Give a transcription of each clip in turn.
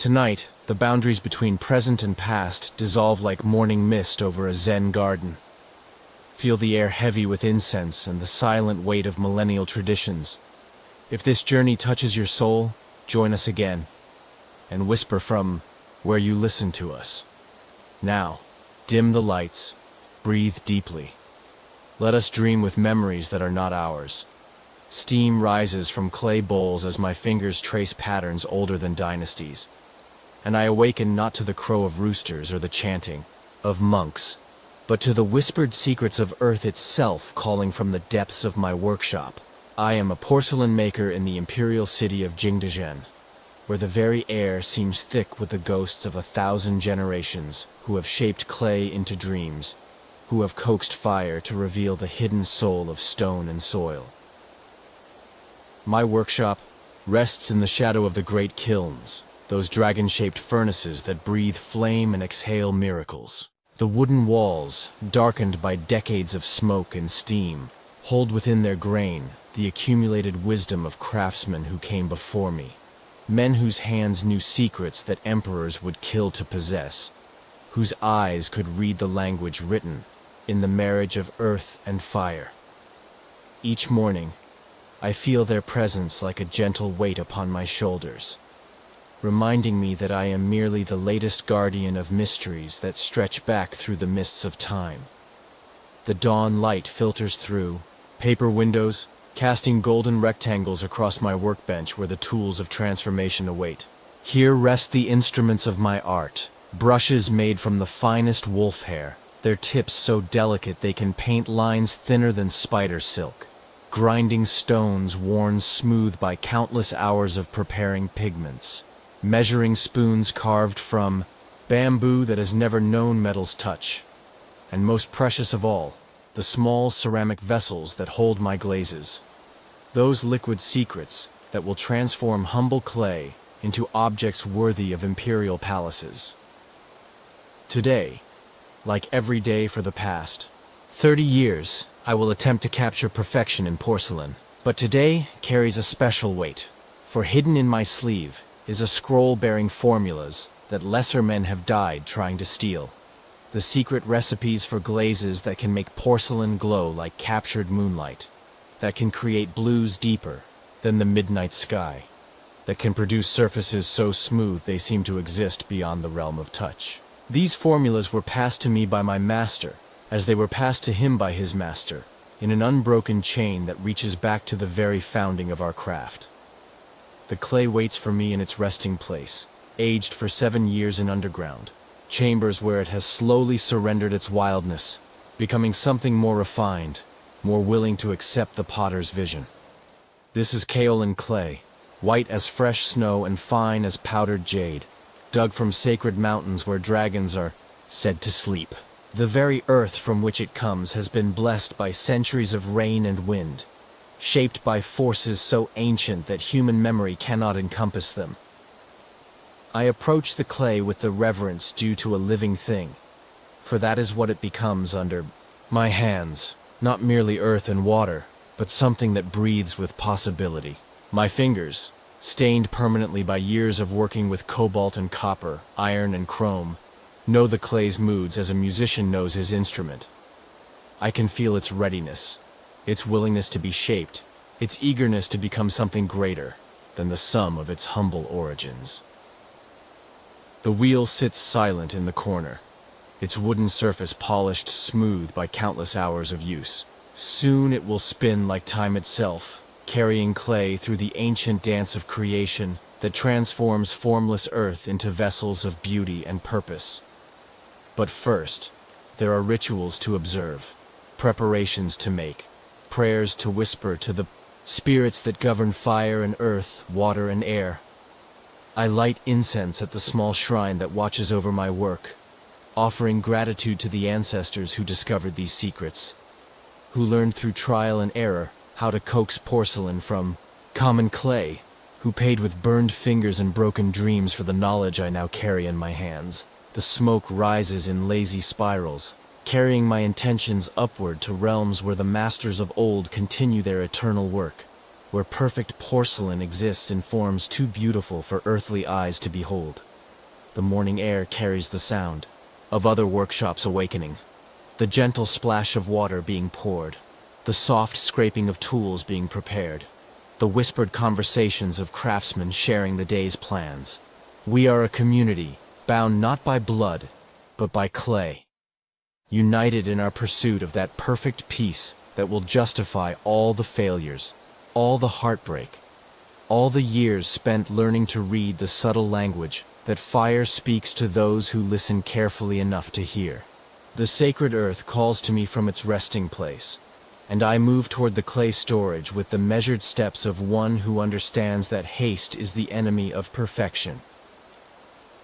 Tonight, the boundaries between present and past dissolve like morning mist over a Zen garden. Feel the air heavy with incense and the silent weight of millennial traditions. If this journey touches your soul, join us again, and whisper from where you listen to us. Now, dim the lights, breathe deeply. Let us dream with memories that are not ours. Steam rises from clay bowls as my fingers trace patterns older than dynasties. And I awaken not to the crow of roosters or the chanting of monks, but to the whispered secrets of earth itself calling from the depths of my workshop. I am a porcelain maker in the imperial city of Jingdezhen, where the very air seems thick with the ghosts of 1,000 generations who have shaped clay into dreams, who have coaxed fire to reveal the hidden soul of stone and soil. My workshop rests in the shadow of the great kilns, those dragon-shaped furnaces that breathe flame and exhale miracles. The wooden walls, darkened by decades of smoke and steam, hold within their grain the accumulated wisdom of craftsmen who came before me, men whose hands knew secrets that emperors would kill to possess, whose eyes could read the language written in the marriage of earth and fire. Each morning, I feel their presence like a gentle weight upon my shoulders, reminding me that I am merely the latest guardian of mysteries that stretch back through the mists of time. The dawn light filters through paper windows, casting golden rectangles across my workbench where the tools of transformation await. Here rest the instruments of my art, brushes made from the finest wolf hair, their tips so delicate they can paint lines thinner than spider silk, grinding stones worn smooth by countless hours of preparing pigments, measuring spoons carved from bamboo that has never known metal's touch, and most precious of all, the small ceramic vessels that hold my glazes, those liquid secrets that will transform humble clay into objects worthy of imperial palaces. Today, like every day for the past 30 years, I will attempt to capture perfection in porcelain, but today carries a special weight, for hidden in my sleeve is a scroll bearing formulas that lesser men have died trying to steal. The secret recipes for glazes that can make porcelain glow like captured moonlight, that can create blues deeper than the midnight sky, that can produce surfaces so smooth they seem to exist beyond the realm of touch. These formulas were passed to me by my master, as they were passed to him by his master, in an unbroken chain that reaches back to the very founding of our craft. The clay waits for me in its resting place, aged for 7 years in underground, chambers where it has slowly surrendered its wildness, becoming something more refined, more willing to accept the potter's vision. This is kaolin clay, white as fresh snow and fine as powdered jade, dug from sacred mountains where dragons are said to sleep. The very earth from which it comes has been blessed by centuries of rain and wind, shaped by forces so ancient that human memory cannot encompass them. I approach the clay with the reverence due to a living thing, for that is what it becomes under my hands, not merely earth and water, but something that breathes with possibility. My fingers, stained permanently by years of working with cobalt and copper, iron and chrome, know the clay's moods as a musician knows his instrument. I can feel its readiness, its willingness to be shaped, its eagerness to become something greater than the sum of its humble origins. The wheel sits silent in the corner, its wooden surface polished smooth by countless hours of use. Soon it will spin like time itself, carrying clay through the ancient dance of creation that transforms formless earth into vessels of beauty and purpose. But first, there are rituals to observe, preparations to make, prayers to whisper to the spirits that govern fire and earth, water and air. I light incense at the small shrine that watches over my work, offering gratitude to the ancestors who discovered these secrets, who learned through trial and error how to coax porcelain from common clay, who paid with burned fingers and broken dreams for the knowledge I now carry in my hands. The smoke rises in lazy spirals, carrying my intentions upward to realms where the masters of old continue their eternal work, where perfect porcelain exists in forms too beautiful for earthly eyes to behold. The morning air carries the sound of other workshops awakening, the gentle splash of water being poured, the soft scraping of tools being prepared, the whispered conversations of craftsmen sharing the day's plans. We are a community, bound not by blood, but by clay, united in our pursuit of that perfect peace that will justify all the failures, all the heartbreak, all the years spent learning to read the subtle language that fire speaks to those who listen carefully enough to hear. The sacred earth calls to me from its resting place, and I move toward the clay storage with the measured steps of one who understands that haste is the enemy of perfection.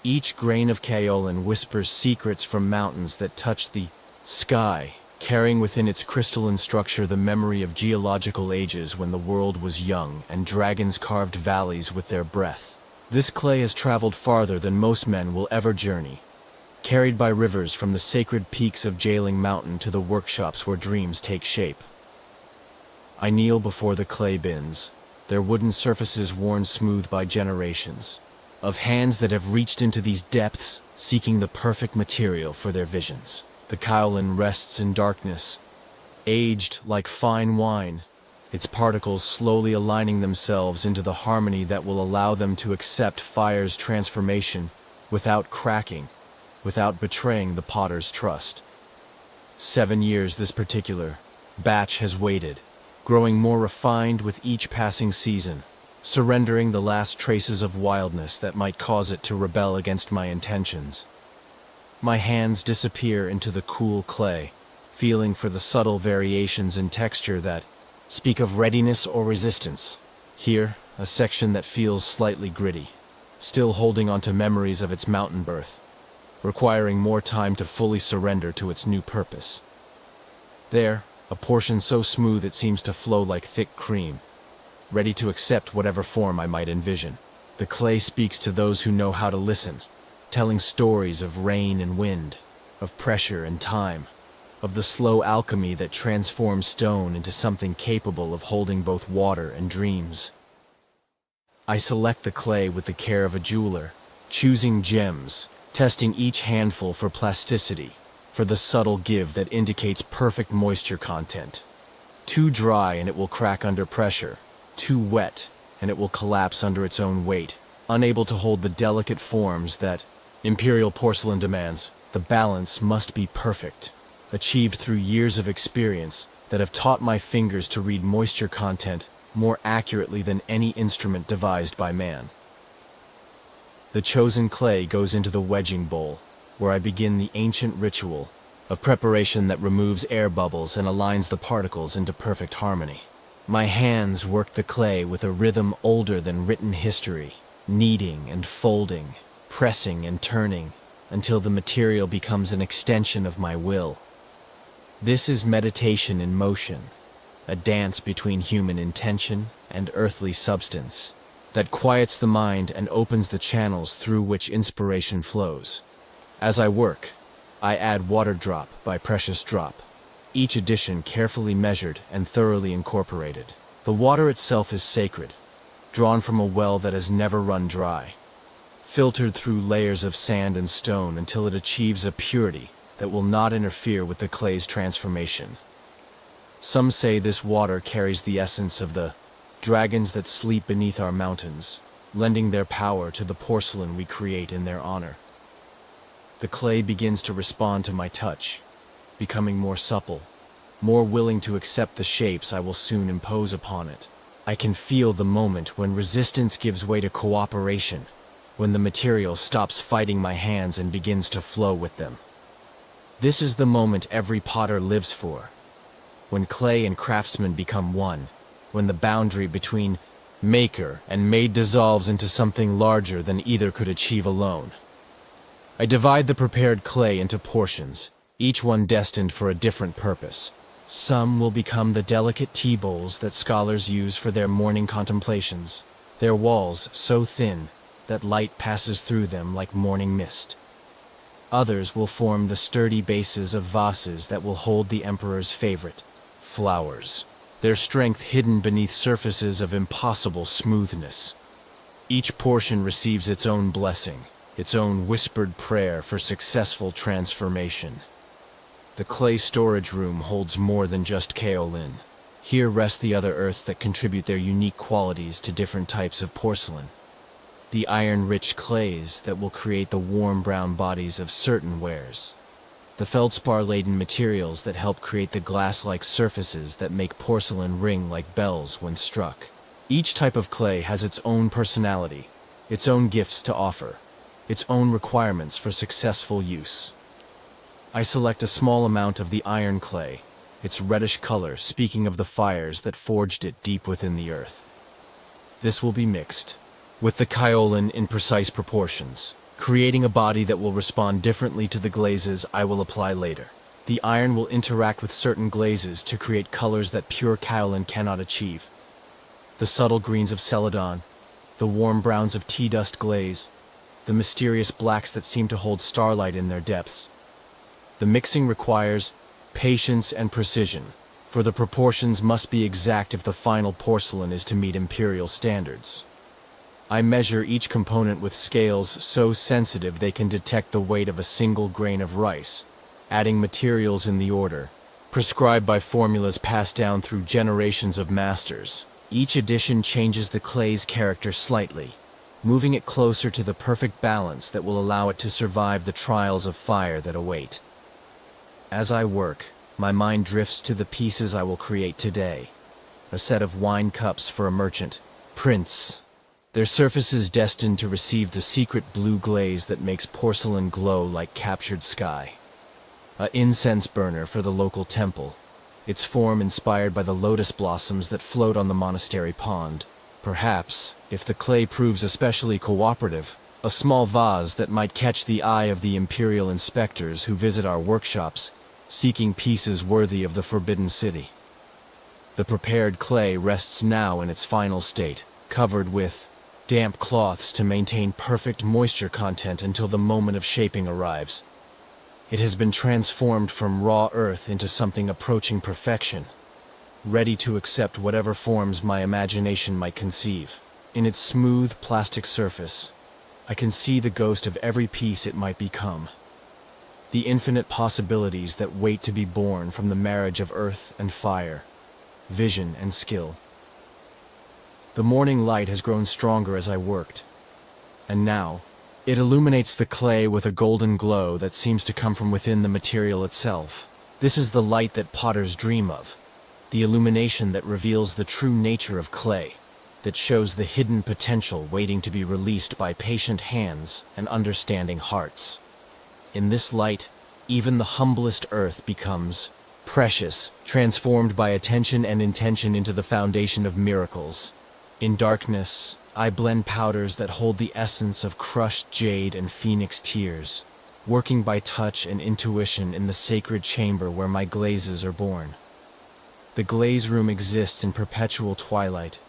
Each grain of kaolin whispers secrets from mountains that touch the sky, carrying within its crystalline structure the memory of geological ages when the world was young and dragons carved valleys with their breath. This clay has traveled farther than most men will ever journey, carried by rivers from the sacred peaks of Jailing Mountain to the workshops where dreams take shape. I kneel before the clay bins, their wooden surfaces worn smooth by generations, of hands that have reached into these depths seeking the perfect material for their visions. The kaolin rests in darkness, aged like fine wine, its particles slowly aligning themselves into the harmony that will allow them to accept fire's transformation without cracking, without betraying the potter's trust. 7 years this particular batch has waited, growing more refined with each passing season, surrendering the last traces of wildness that might cause it to rebel against my intentions. My hands disappear into the cool clay, feeling for the subtle variations in texture that speak of readiness or resistance. Here, a section that feels slightly gritty, still holding onto memories of its mountain birth, requiring more time to fully surrender to its new purpose. There, a portion so smooth it seems to flow like thick cream, ready to accept whatever form I might envision. The clay speaks to those who know how to listen, telling stories of rain and wind, of pressure and time, of the slow alchemy that transforms stone into something capable of holding both water and dreams. I select the clay with the care of a jeweler, choosing gems, testing each handful for plasticity, for the subtle give that indicates perfect moisture content. Too dry and it will crack under pressure, too wet and it will collapse under its own weight, unable to hold the delicate forms that imperial porcelain demands. The balance must be perfect, achieved through years of experience that have taught my fingers to read moisture content more accurately than any instrument devised by man. The chosen clay goes into the wedging bowl, where I begin the ancient ritual of preparation that removes air bubbles and aligns the particles into perfect harmony. My hands work the clay with a rhythm older than written history, kneading and folding, pressing and turning, until the material becomes an extension of my will. This is meditation in motion, a dance between human intention and earthly substance that quiets the mind and opens the channels through which inspiration flows. As I work, I add water drop by precious drop, each addition carefully measured and thoroughly incorporated. The water itself is sacred, drawn from a well that has never run dry, filtered through layers of sand and stone until it achieves a purity that will not interfere with the clay's transformation. Some say this water carries the essence of the dragons that sleep beneath our mountains, lending their power to the porcelain we create in their honor. The clay begins to respond to my touch, becoming more supple, more willing to accept the shapes I will soon impose upon it. I can feel the moment when resistance gives way to cooperation, when the material stops fighting my hands and begins to flow with them. This is the moment every potter lives for, when clay and craftsman become one, when the boundary between maker and made dissolves into something larger than either could achieve alone. I divide the prepared clay into portions, each one destined for a different purpose. Some will become the delicate tea bowls that scholars use for their morning contemplations, their walls so thin that light passes through them like morning mist. Others will form the sturdy bases of vases that will hold the emperor's favorite, flowers, their strength hidden beneath surfaces of impossible smoothness. Each portion receives its own blessing, its own whispered prayer for successful transformation. The clay storage room holds more than just kaolin. Here rest the other earths that contribute their unique qualities to different types of porcelain. The iron-rich clays that will create the warm brown bodies of certain wares. The feldspar-laden materials that help create the glass-like surfaces that make porcelain ring like bells when struck. Each type of clay has its own personality, its own gifts to offer, its own requirements for successful use. I select a small amount of the iron clay, its reddish color speaking of the fires that forged it deep within the earth. This will be mixed with the kaolin in precise proportions, creating a body that will respond differently to the glazes I will apply later. The iron will interact with certain glazes to create colors that pure kaolin cannot achieve. The subtle greens of celadon, the warm browns of tea dust glaze, the mysterious blacks that seem to hold starlight in their depths. The mixing requires patience and precision, for the proportions must be exact if the final porcelain is to meet imperial standards. I measure each component with scales so sensitive they can detect the weight of a single grain of rice, adding materials in the order prescribed by formulas passed down through generations of masters. Each addition changes the clay's character slightly, moving it closer to the perfect balance that will allow it to survive the trials of fire that await. As I work, my mind drifts to the pieces I will create today. A set of wine cups for a merchant prince. Their surfaces destined to receive the secret blue glaze that makes porcelain glow like captured sky. An incense burner for the local temple, its form inspired by the lotus blossoms that float on the monastery pond. Perhaps, if the clay proves especially cooperative, a small vase that might catch the eye of the imperial inspectors who visit our workshops, seeking pieces worthy of the Forbidden City. The prepared clay rests now in its final state, covered with damp cloths to maintain perfect moisture content until the moment of shaping arrives. It has been transformed from raw earth into something approaching perfection, ready to accept whatever forms my imagination might conceive. In its smooth plastic surface, I can see the ghost of every piece it might become. The infinite possibilities that wait to be born from the marriage of earth and fire, vision and skill. The morning light has grown stronger as I worked, and now it illuminates the clay with a golden glow that seems to come from within the material itself. This is the light that potters dream of, the illumination that reveals the true nature of clay, that shows the hidden potential waiting to be released by patient hands and understanding hearts. In this light, even the humblest earth becomes precious, transformed by attention and intention into the foundation of miracles. In darkness, I blend powders that hold the essence of crushed jade and phoenix tears, working by touch and intuition in the sacred chamber where my glazes are born. The glaze room exists in perpetual twilight,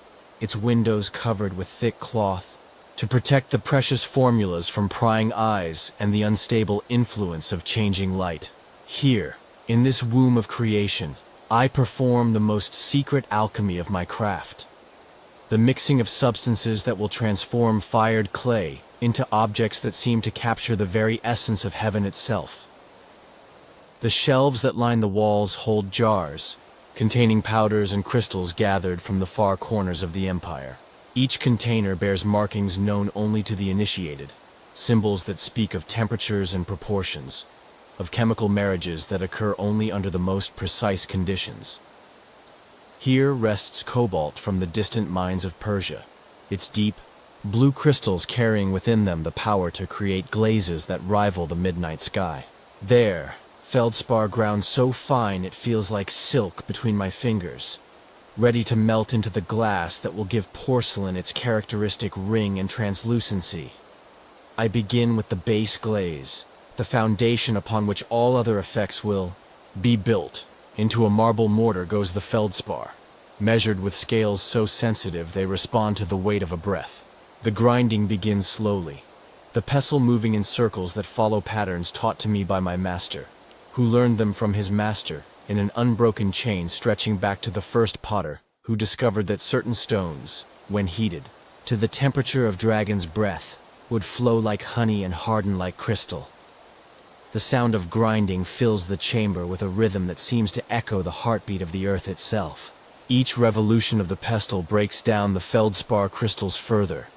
its windows covered with thick cloth, to protect the precious formulas from prying eyes and the unstable influence of changing light. Here, in this womb of creation, I perform the most secret alchemy of my craft. The mixing of substances that will transform fired clay into objects that seem to capture the very essence of heaven itself. The shelves that line the walls hold jars, containing powders and crystals gathered from the far corners of the empire. Each container bears markings known only to the initiated, symbols that speak of temperatures and proportions, of chemical marriages that occur only under the most precise conditions. Here rests cobalt from the distant mines of Persia, its deep, blue crystals carrying within them the power to create glazes that rival the midnight sky. There, feldspar ground so fine it feels like silk between my fingers, ready to melt into the glass that will give porcelain its characteristic ring and translucency. I begin with the base glaze, the foundation upon which all other effects will be built. Into a marble mortar goes the feldspar, measured with scales so sensitive they respond to the weight of a breath. The grinding begins slowly, the pestle moving in circles that follow patterns taught to me by my master, who learned them from his master in an unbroken chain stretching back to the first potter, who discovered that certain stones, when heated to the temperature of dragon's breath, would flow like honey and harden like crystal. The sound of grinding fills the chamber with a rhythm that seems to echo the heartbeat of the earth itself. Each revolution of the pestle breaks down the feldspar crystals further,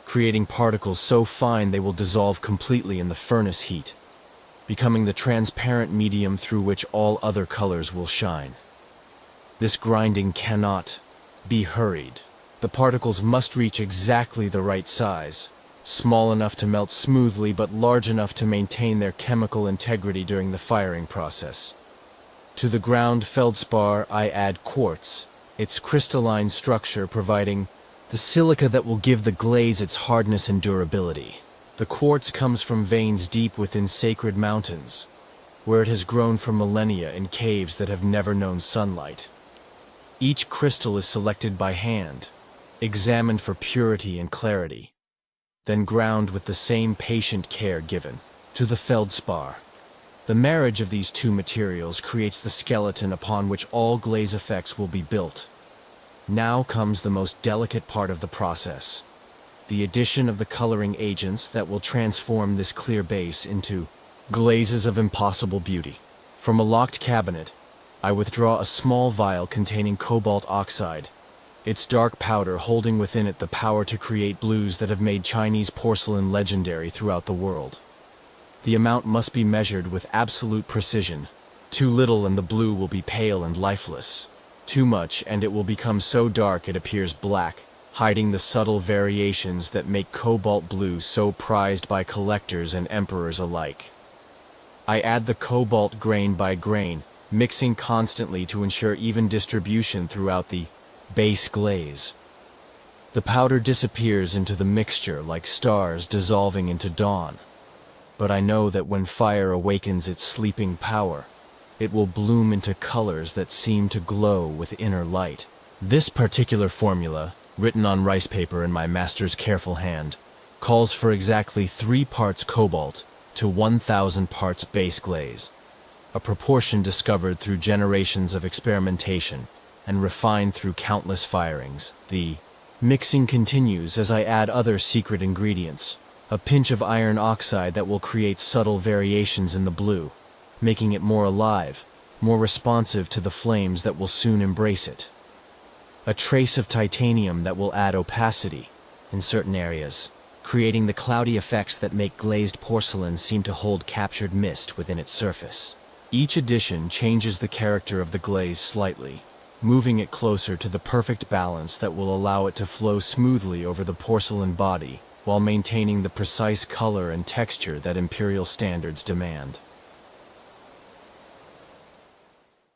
creating particles so fine they will dissolve completely in the furnace heat, becoming the transparent medium through which all other colors will shine. This grinding cannot be hurried. The particles must reach exactly the right size, small enough to melt smoothly but large enough to maintain their chemical integrity during the firing process. To the ground feldspar I add quartz, its crystalline structure providing the silica that will give the glaze its hardness and durability. The quartz comes from veins deep within sacred mountains, where it has grown for millennia in caves that have never known sunlight. Each crystal is selected by hand, examined for purity and clarity, then ground with the same patient care given to the feldspar. The marriage of these two materials creates the skeleton upon which all glaze effects will be built. Now comes the most delicate part of the process, the addition of the coloring agents that will transform this clear base into glazes of impossible beauty. From a locked cabinet, I withdraw a small vial containing cobalt oxide, its dark powder holding within it the power to create blues that have made Chinese porcelain legendary throughout the world. The amount must be measured with absolute precision. Too little and the blue will be pale and lifeless. Too much and it will become so dark it appears black, hiding the subtle variations that make cobalt blue so prized by collectors and emperors alike. I add the cobalt grain by grain, mixing constantly to ensure even distribution throughout the base glaze. The powder disappears into the mixture like stars dissolving into dawn. But I know that when fire awakens its sleeping power, it will bloom into colors that seem to glow with inner light. This particular formula, written on rice paper in my master's careful hand, calls for exactly 3 parts cobalt to 1,000 parts base glaze, a proportion discovered through generations of experimentation and refined through countless firings. The mixing continues as I add other secret ingredients, a pinch of iron oxide that will create subtle variations in the blue, making it more alive, more responsive to the flames that will soon embrace it. A trace of titanium that will add opacity in certain areas, creating the cloudy effects that make glazed porcelain seem to hold captured mist within its surface. Each addition changes the character of the glaze slightly, moving it closer to the perfect balance that will allow it to flow smoothly over the porcelain body while maintaining the precise color and texture that imperial standards demand.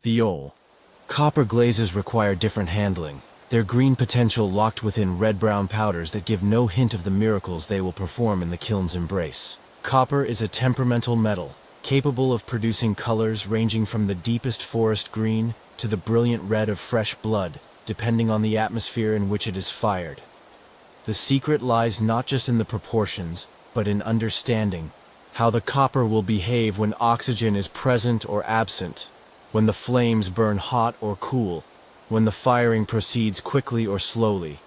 The copper glazes require different handling, their green potential locked within red-brown powders that give no hint of the miracles they will perform in the kiln's embrace. Copper is a temperamental metal, capable of producing colors ranging from the deepest forest green to the brilliant red of fresh blood, depending on the atmosphere in which it is fired. The secret lies not just in the proportions, but in understanding how the copper will behave when oxygen is present or absent, when the flames burn hot or cool, when the firing proceeds quickly or slowly.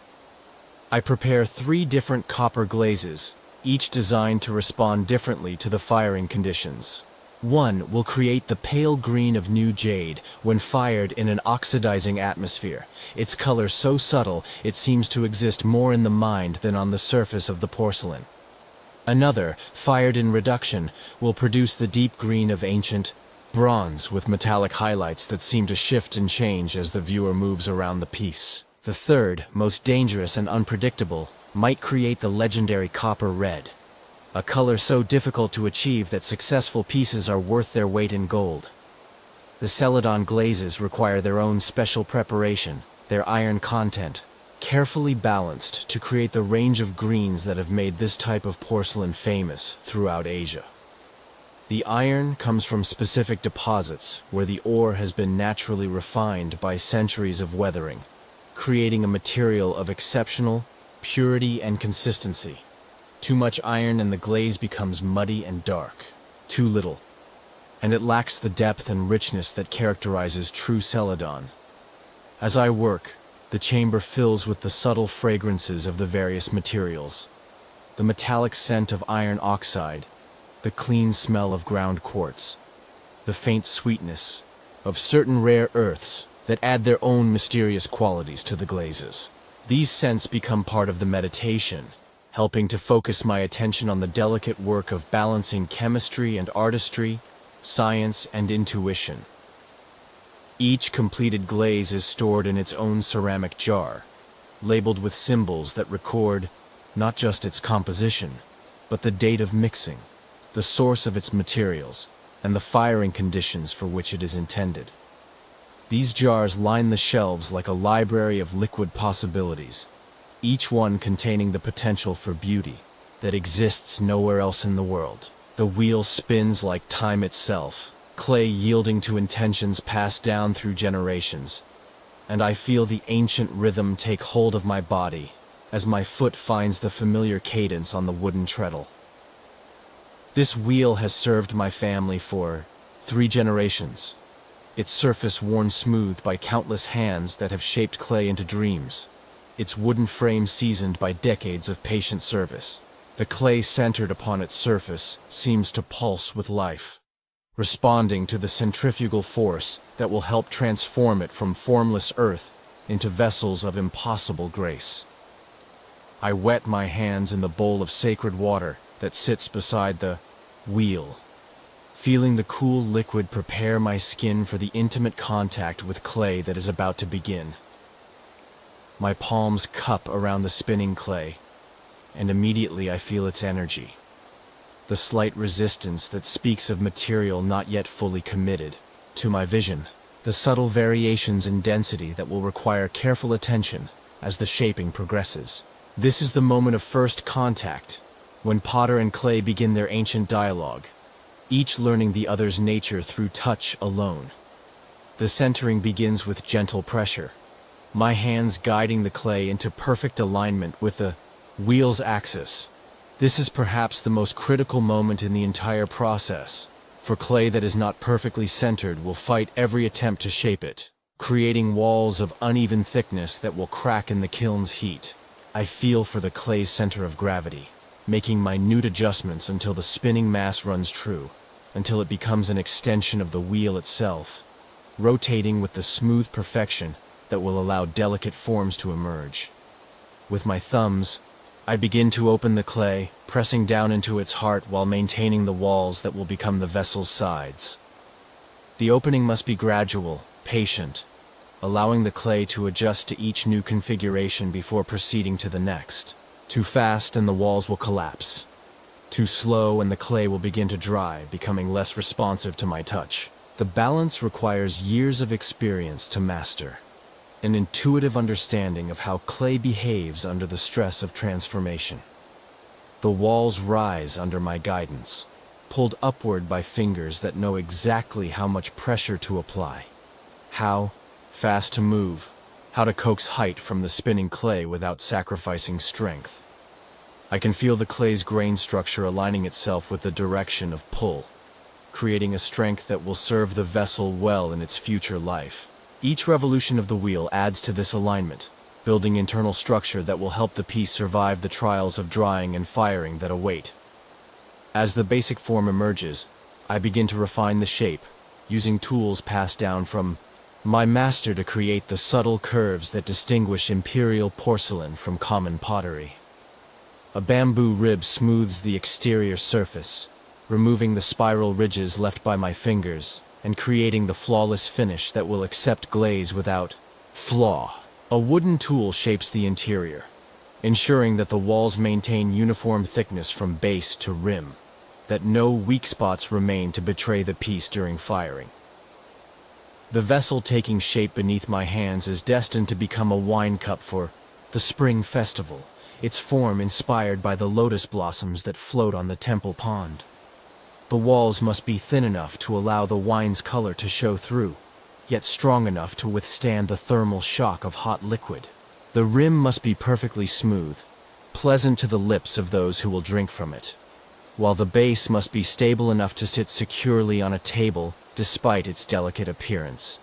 I prepare 3 different copper glazes, each designed to respond differently to the firing conditions. One will create the pale green of new jade when fired in an oxidizing atmosphere, its color so subtle it seems to exist more in the mind than on the surface of the porcelain. Another, fired in reduction, will produce the deep green of ancient bronze with metallic highlights that seem to shift and change as the viewer moves around the piece. The third, most dangerous and unpredictable, might create the legendary copper red, a color so difficult to achieve that successful pieces are worth their weight in gold. The Celadon glazes require their own special preparation, their iron content, carefully balanced to create the range of greens that have made this type of porcelain famous throughout Asia. The iron comes from specific deposits where the ore has been naturally refined by centuries of weathering, creating a material of exceptional purity and consistency. Too much iron and the glaze becomes muddy and dark. Too little, and it lacks the depth and richness that characterizes true Celadon. As I work, the chamber fills with the subtle fragrances of the various materials. the metallic scent of iron oxide, the clean smell of ground quartz, the faint sweetness of certain rare earths that add their own mysterious qualities to the glazes. These scents become part of the meditation, helping to focus my attention on the delicate work of balancing chemistry and artistry, science and intuition. Each completed glaze is stored in its own ceramic jar, labeled with symbols that record not just its composition, but the date of mixing, the source of its materials, and the firing conditions for which it is intended. These jars line the shelves like a library of liquid possibilities, each one containing the potential for beauty that exists nowhere else in the world. The wheel spins like time itself, clay yielding to intentions passed down through generations, and I feel the ancient rhythm take hold of my body as my foot finds the familiar cadence on the wooden treadle. This wheel has served my family for 3 generations, its surface worn smooth by countless hands that have shaped clay into dreams, its wooden frame seasoned by decades of patient service. The clay centered upon its surface seems to pulse with life, responding to the centrifugal force that will help transform it from formless earth into vessels of impossible grace. I wet my hands in the bowl of sacred water that sits beside the wheel, feeling the cool liquid prepare my skin for the intimate contact with clay that is about to begin. My palms cup around the spinning clay, and immediately I feel its energy, the slight resistance that speaks of material not yet fully committed to my vision, the subtle variations in density that will require careful attention as the shaping progresses. This is the moment of first contact, when potter and clay begin their ancient dialogue, each learning the other's nature through touch alone. The centering begins with gentle pressure, my hands guiding the clay into perfect alignment with the wheel's axis. This is perhaps the most critical moment in the entire process, for clay that is not perfectly centered will fight every attempt to shape it, creating walls of uneven thickness that will crack in the kiln's heat. I feel for the clay's center of gravity, making minute adjustments until the spinning mass runs true, until it becomes an extension of the wheel itself, rotating with the smooth perfection that will allow delicate forms to emerge. With my thumbs, I begin to open the clay, pressing down into its heart while maintaining the walls that will become the vessel's sides. The opening must be gradual, patient, allowing the clay to adjust to each new configuration before proceeding to the next. Too fast and the walls will collapse. Too slow and the clay will begin to dry, becoming less responsive to my touch. The balance requires years of experience to master, an intuitive understanding of how clay behaves under the stress of transformation. The walls rise under my guidance, pulled upward by fingers that know exactly how much pressure to apply, how fast to move, how to coax height from the spinning clay without sacrificing strength. I can feel the clay's grain structure aligning itself with the direction of pull, creating a strength that will serve the vessel well in its future life. Each revolution of the wheel adds to this alignment, building internal structure that will help the piece survive the trials of drying and firing that await. As the basic form emerges, I begin to refine the shape, using tools passed down from my master to create the subtle curves that distinguish imperial porcelain from common pottery. A bamboo rib smooths the exterior surface, removing the spiral ridges left by my fingers and creating the flawless finish that will accept glaze without flaw. A wooden tool shapes the interior, ensuring that the walls maintain uniform thickness from base to rim, that no weak spots remain to betray the piece during firing. The vessel taking shape beneath my hands is destined to become a wine cup for the spring festival, its form inspired by the lotus blossoms that float on the temple pond. The walls must be thin enough to allow the wine's color to show through, yet strong enough to withstand the thermal shock of hot liquid. The rim must be perfectly smooth, pleasant to the lips of those who will drink from it, while the base must be stable enough to sit securely on a table despite its delicate appearance.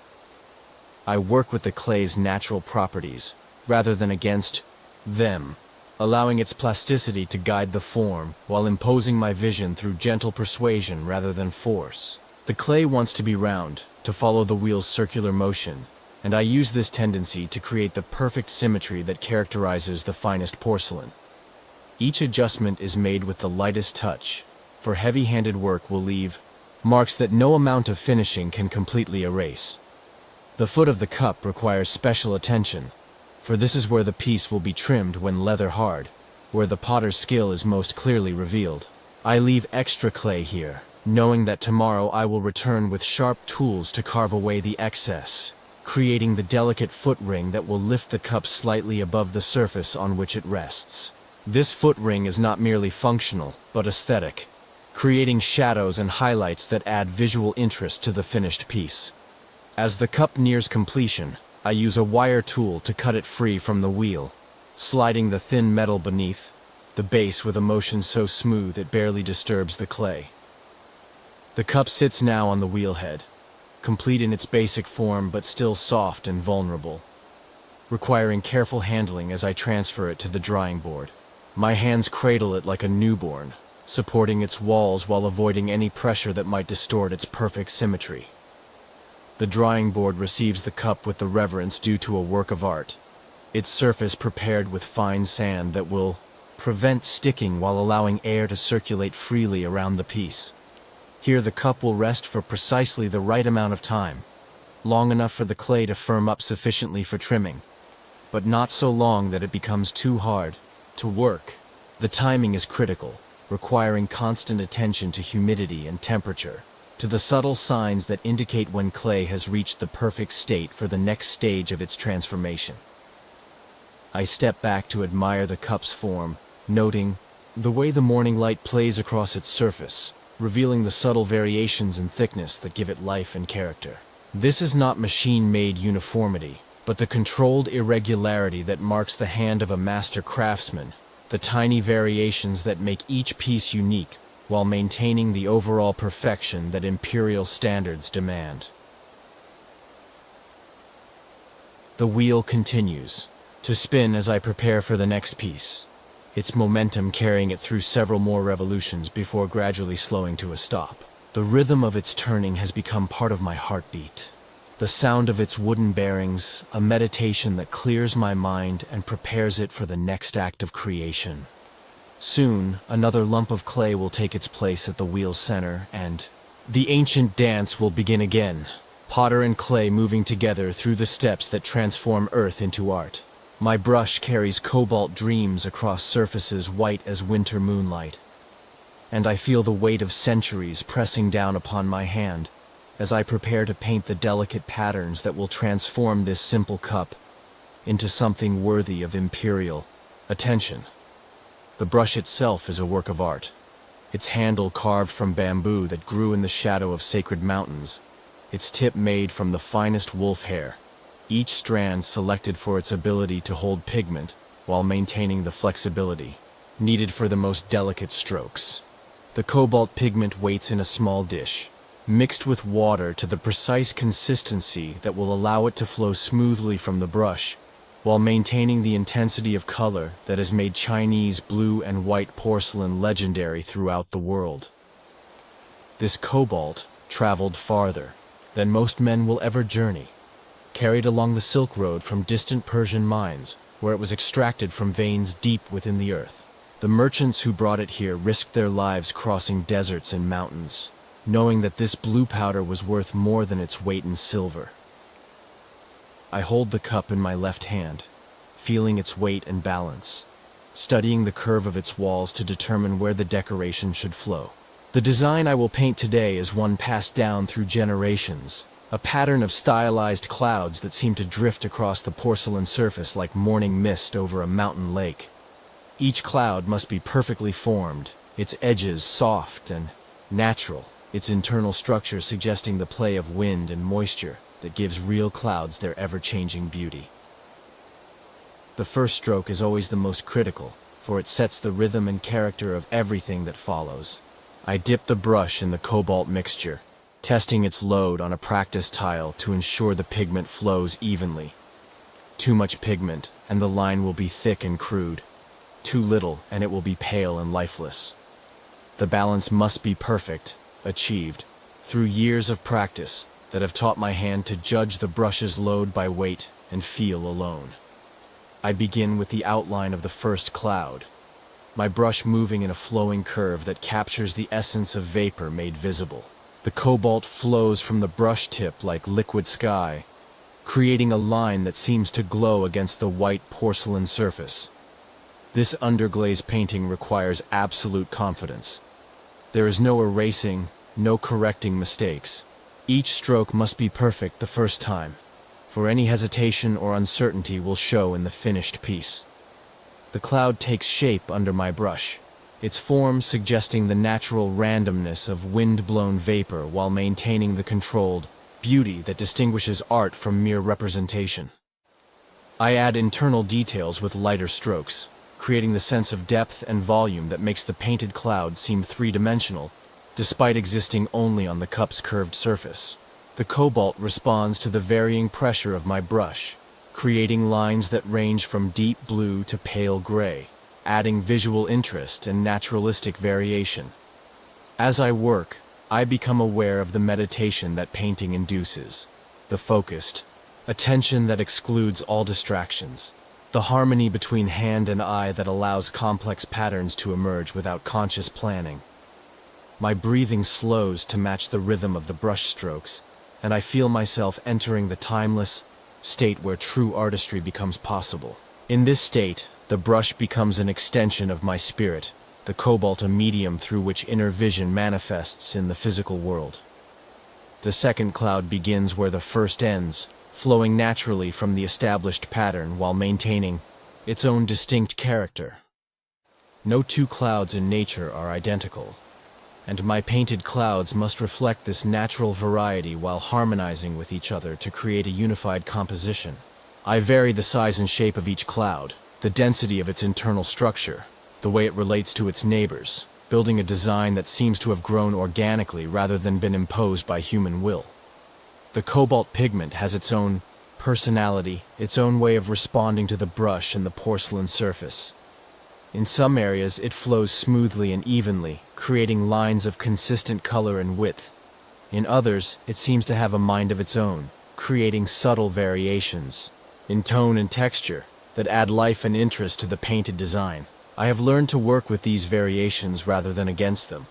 I work with the clay's natural properties, rather than against them, allowing its plasticity to guide the form while imposing my vision through gentle persuasion rather than force. The clay wants to be round, to follow the wheel's circular motion, and I use this tendency to create the perfect symmetry that characterizes the finest porcelain. Each adjustment is made with the lightest touch, for heavy-handed work will leave marks that no amount of finishing can completely erase. The foot of the cup requires special attention, for this is where the piece will be trimmed when leather hard, where the potter's skill is most clearly revealed. I leave extra clay here, knowing that tomorrow I will return with sharp tools to carve away the excess, creating the delicate foot ring that will lift the cup slightly above the surface on which it rests. This foot ring is not merely functional, but aesthetic, creating shadows and highlights that add visual interest to the finished piece. As the cup nears completion, I use a wire tool to cut it free from the wheel, sliding the thin metal beneath, the base with a motion so smooth it barely disturbs the clay. The cup sits now on the wheelhead, complete in its basic form but still soft and vulnerable, requiring careful handling as I transfer it to the drying board. My hands cradle it like a newborn, supporting its walls while avoiding any pressure that might distort its perfect symmetry. The drying board receives the cup with the reverence due to a work of art, its surface prepared with fine sand that will prevent sticking while allowing air to circulate freely around the piece. Here the cup will rest for precisely the right amount of time, long enough for the clay to firm up sufficiently for trimming, but not so long that it becomes too hard to work. The timing is critical, requiring constant attention to humidity and temperature, to the subtle signs that indicate when clay has reached the perfect state for the next stage of its transformation. I step back to admire the cup's form, noting the way the morning light plays across its surface, revealing the subtle variations in thickness that give it life and character. This is not machine-made uniformity, but the controlled irregularity that marks the hand of a master craftsman, the tiny variations that make each piece unique while maintaining the overall perfection that imperial standards demand. The wheel continues to spin as I prepare for the next piece, its momentum carrying it through several more revolutions before gradually slowing to a stop. The rhythm of its turning has become part of my heartbeat. The sound of its wooden bearings, a meditation that clears my mind and prepares it for the next act of creation. Soon, another lump of clay will take its place at the wheel's center, and the ancient dance will begin again, potter and clay moving together through the steps that transform earth into art. My brush carries cobalt dreams across surfaces white as winter moonlight, and I feel the weight of centuries pressing down upon my hand as I prepare to paint the delicate patterns that will transform this simple cup into something worthy of imperial attention. The brush itself is a work of art, its handle carved from bamboo that grew in the shadow of sacred mountains, its tip made from the finest wolf hair, each strand selected for its ability to hold pigment while maintaining the flexibility needed for the most delicate strokes. The cobalt pigment waits in a small dish, mixed with water to the precise consistency that will allow it to flow smoothly from the brush, while maintaining the intensity of color that has made Chinese blue and white porcelain legendary throughout the world. This cobalt traveled farther than most men will ever journey, carried along the Silk Road from distant Persian mines, where it was extracted from veins deep within the earth. The merchants who brought it here risked their lives crossing deserts and mountains, knowing that this blue powder was worth more than its weight in silver. I hold the cup in my left hand, feeling its weight and balance, studying the curve of its walls to determine where the decoration should flow. The design I will paint today is one passed down through generations, a pattern of stylized clouds that seem to drift across the porcelain surface like morning mist over a mountain lake. Each cloud must be perfectly formed, its edges soft and natural, its internal structure suggesting the play of wind and moisture that gives real clouds their ever-changing beauty. The first stroke is always the most critical, for it sets the rhythm and character of everything that follows. I dip the brush in the cobalt mixture, testing its load on a practice tile to ensure the pigment flows evenly. Too much pigment, and the line will be thick and crude. Too little, and it will be pale and lifeless. The balance must be perfect, achieved, through years of practice that have taught my hand to judge the brush's load by weight and feel alone. I begin with the outline of the first cloud, my brush moving in a flowing curve that captures the essence of vapor made visible. The cobalt flows from the brush tip like liquid sky, creating a line that seems to glow against the white porcelain surface. This underglaze painting requires absolute confidence. There is no erasing, no correcting mistakes. Each stroke must be perfect the first time, for any hesitation or uncertainty will show in the finished piece. The cloud takes shape under my brush, its form suggesting the natural randomness of wind-blown vapor while maintaining the controlled beauty that distinguishes art from mere representation. I add internal details with lighter strokes, creating the sense of depth and volume that makes the painted cloud seem three-dimensional, despite existing only on the cup's curved surface. The cobalt responds to the varying pressure of my brush, creating lines that range from deep blue to pale gray, adding visual interest and naturalistic variation. As I work, I become aware of the meditation that painting induces, the focused attention that excludes all distractions, the harmony between hand and eye that allows complex patterns to emerge without conscious planning. My breathing slows to match the rhythm of the brush strokes, and I feel myself entering the timeless state where true artistry becomes possible. In this state, the brush becomes an extension of my spirit, the cobalt a medium through which inner vision manifests in the physical world. The second cloud begins where the first ends, flowing naturally from the established pattern while maintaining its own distinct character. No two clouds in nature are identical, and my painted clouds must reflect this natural variety while harmonizing with each other to create a unified composition. I vary the size and shape of each cloud, the density of its internal structure, the way it relates to its neighbors, building a design that seems to have grown organically rather than been imposed by human will. The cobalt pigment has its own personality, its own way of responding to the brush and the porcelain surface. In some areas, it flows smoothly and evenly, creating lines of consistent color and width. In others, it seems to have a mind of its own, creating subtle variations in tone and texture that add life and interest to the painted design. I have learned to work with these variations rather than against them,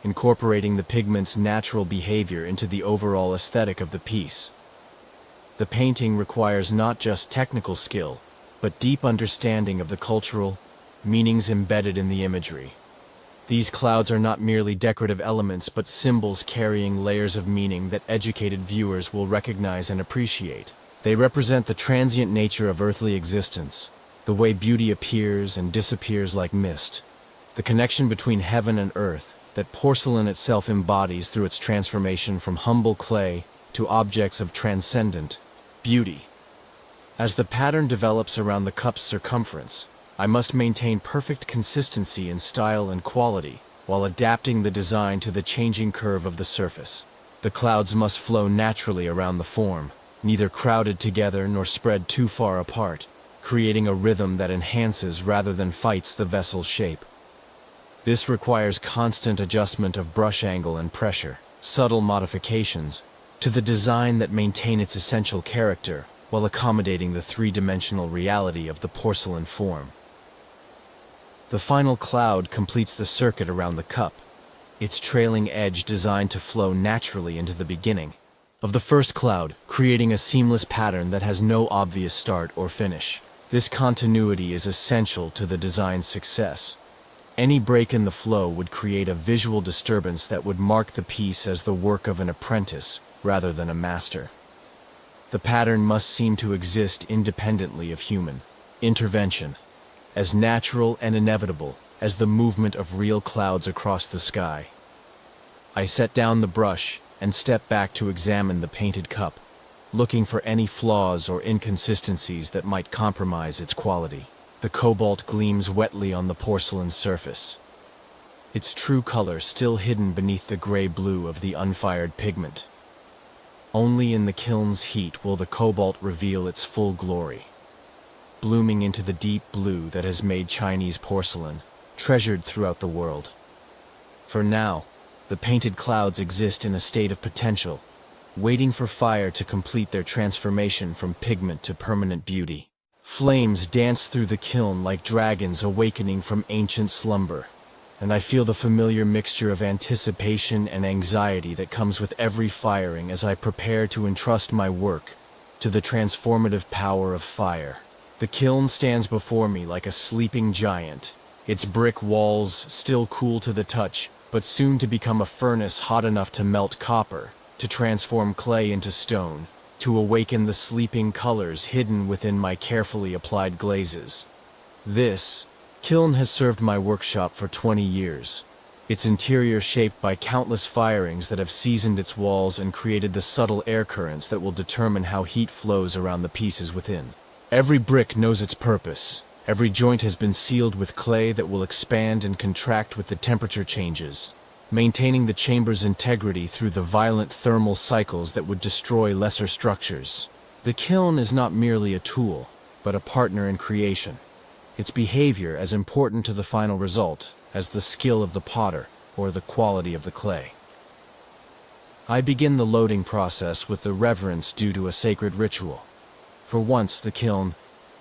incorporating the pigment's natural behavior into the overall aesthetic of the piece. The painting requires not just technical skill, but deep understanding of the cultural meanings embedded in the imagery. These clouds are not merely decorative elements, but symbols carrying layers of meaning that educated viewers will recognize and appreciate. They represent the transient nature of earthly existence, the way beauty appears and disappears like mist, the connection between heaven and earth that porcelain itself embodies through its transformation from humble clay to objects of transcendent beauty. As the pattern develops around the cup's circumference, I must maintain perfect consistency in style and quality while adapting the design to the changing curve of the surface. The clouds must flow naturally around the form, neither crowded together nor spread too far apart, creating a rhythm that enhances rather than fights the vessel's shape. This requires constant adjustment of brush angle and pressure, subtle modifications, to the design that maintain its essential character while accommodating the three-dimensional reality of the porcelain form. The final cloud completes the circuit around the cup, its trailing edge designed to flow naturally into the beginning of the first cloud, creating a seamless pattern that has no obvious start or finish. This continuity is essential to the design's success. Any break in the flow would create a visual disturbance that would mark the piece as the work of an apprentice rather than a master. The pattern must seem to exist independently of human intervention, as natural and inevitable as the movement of real clouds across the sky. I set down the brush and step back to examine the painted cup, looking for any flaws or inconsistencies that might compromise its quality. The cobalt gleams wetly on the porcelain surface, its true color still hidden beneath the gray-blue of the unfired pigment. Only in the kiln's heat will the cobalt reveal its full glory. blooming into the deep blue that has made Chinese porcelain, treasured throughout the world. For now, the painted clouds exist in a state of potential, waiting for fire to complete their transformation from pigment to permanent beauty. Flames dance through the kiln like dragons awakening from ancient slumber, and I feel the familiar mixture of anticipation and anxiety that comes with every firing as I prepare to entrust my work to the transformative power of fire. The kiln stands before me like a sleeping giant, its brick walls still cool to the touch, but soon to become a furnace hot enough to melt copper, to transform clay into stone, to awaken the sleeping colors hidden within my carefully applied glazes. This kiln has served my workshop for 20 years, its interior shaped by countless firings that have seasoned its walls and created the subtle air currents that will determine how heat flows around the pieces within. Every brick knows its purpose. Every joint has been sealed with clay that will expand and contract with the temperature changes, maintaining the chamber's integrity through the violent thermal cycles that would destroy lesser structures. The kiln is not merely a tool, but a partner in creation, its behavior as important to the final result as the skill of the potter or the quality of the clay. I begin the loading process with the reverence due to a sacred ritual. For once the kiln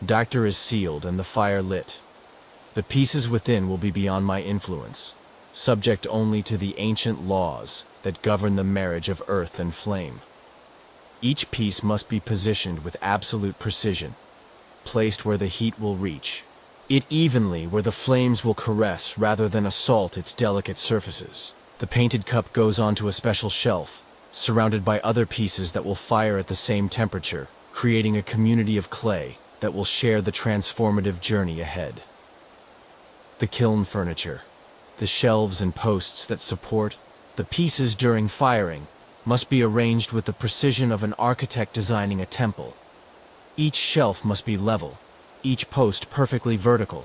Doctor is sealed and the fire lit. The pieces within will be beyond my influence, subject only to the ancient laws that govern the marriage of earth and flame. Each piece must be positioned with absolute precision, placed where the heat will reach it evenly where the flames will caress rather than assault its delicate surfaces. The painted cup goes onto a special shelf, surrounded by other pieces that will fire at the same temperature, creating a community of clay that will share the transformative journey ahead. The kiln furniture, the shelves and posts that support the pieces during firing, must be arranged with the precision of an architect designing a temple. Each shelf must be level, each post perfectly vertical,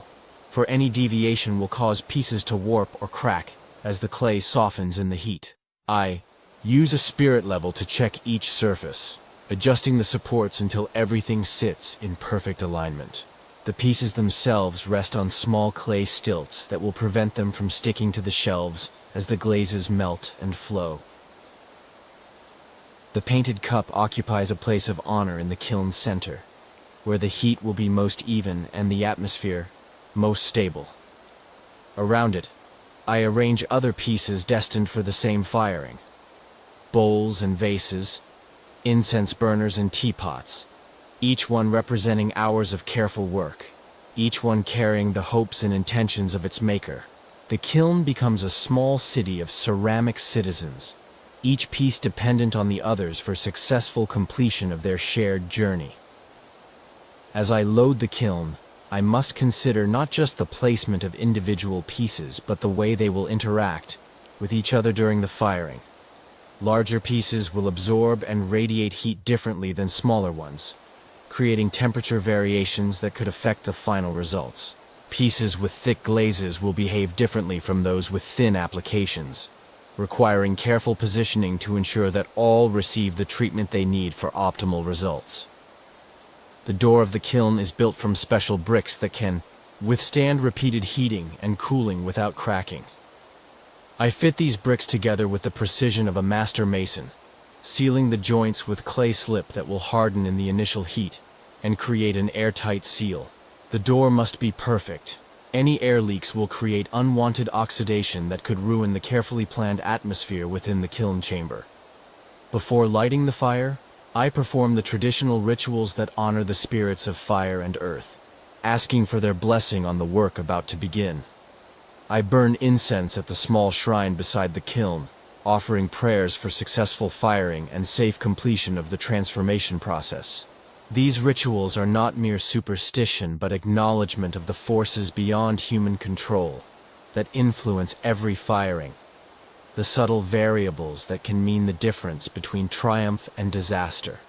for any deviation will cause pieces to warp or crack as the clay softens in the heat. I use a spirit level to check each surface, adjusting the supports until everything sits in perfect alignment. The pieces themselves rest on small clay stilts that will prevent them from sticking to the shelves as the glazes melt and flow. The painted cup occupies a place of honor in the kiln's center, where the heat will be most even and the atmosphere most stable. Around it, I arrange other pieces destined for the same firing. Bowls and vases, incense burners and teapots, each one representing hours of careful work, each one carrying the hopes and intentions of its maker. The kiln becomes a small city of ceramic citizens, each piece dependent on the others for successful completion of their shared journey. As I load the kiln, I must consider not just the placement of individual pieces, but the way they will interact with each other during the firing. Larger pieces will absorb and radiate heat differently than smaller ones, creating temperature variations that could affect the final results. Pieces with thick glazes will behave differently from those with thin applications, requiring careful positioning to ensure that all receive the treatment they need for optimal results. The door of the kiln is built from special bricks that can withstand repeated heating and cooling without cracking. I fit these bricks together with the precision of a master mason, sealing the joints with clay slip that will harden in the initial heat and create an airtight seal. The door must be perfect. Any air leaks will create unwanted oxidation that could ruin the carefully planned atmosphere within the kiln chamber. Before lighting the fire, I perform the traditional rituals that honor the spirits of fire and earth, asking for their blessing on the work about to begin. I burn incense at the small shrine beside the kiln, offering prayers for successful firing and safe completion of the transformation process. These rituals are not mere superstition but acknowledgement of the forces beyond human control that influence every firing, the subtle variables that can mean the difference between triumph and disaster.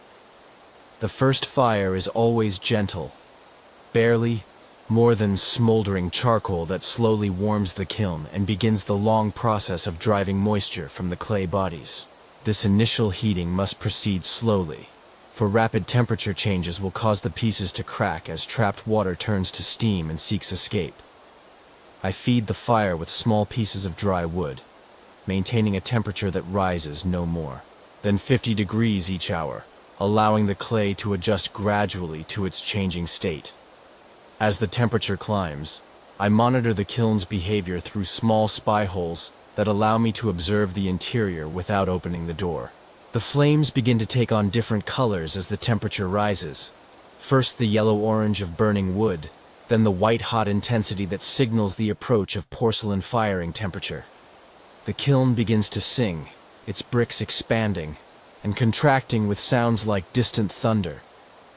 The first fire is always gentle, barely more than smoldering charcoal that slowly warms the kiln and begins the long process of driving moisture from the clay bodies. This initial heating must proceed slowly, for rapid temperature changes will cause the pieces to crack as trapped water turns to steam and seeks escape. I feed the fire with small pieces of dry wood, maintaining a temperature that rises no more than 50 degrees each hour, allowing the clay to adjust gradually to its changing state. As the temperature climbs, I monitor the kiln's behavior through small spy holes that allow me to observe the interior without opening the door. The flames begin to take on different colors as the temperature rises. First the yellow-orange of burning wood, then the white-hot intensity that signals the approach of porcelain firing temperature. The kiln begins to sing, its bricks expanding and contracting with sounds like distant thunder,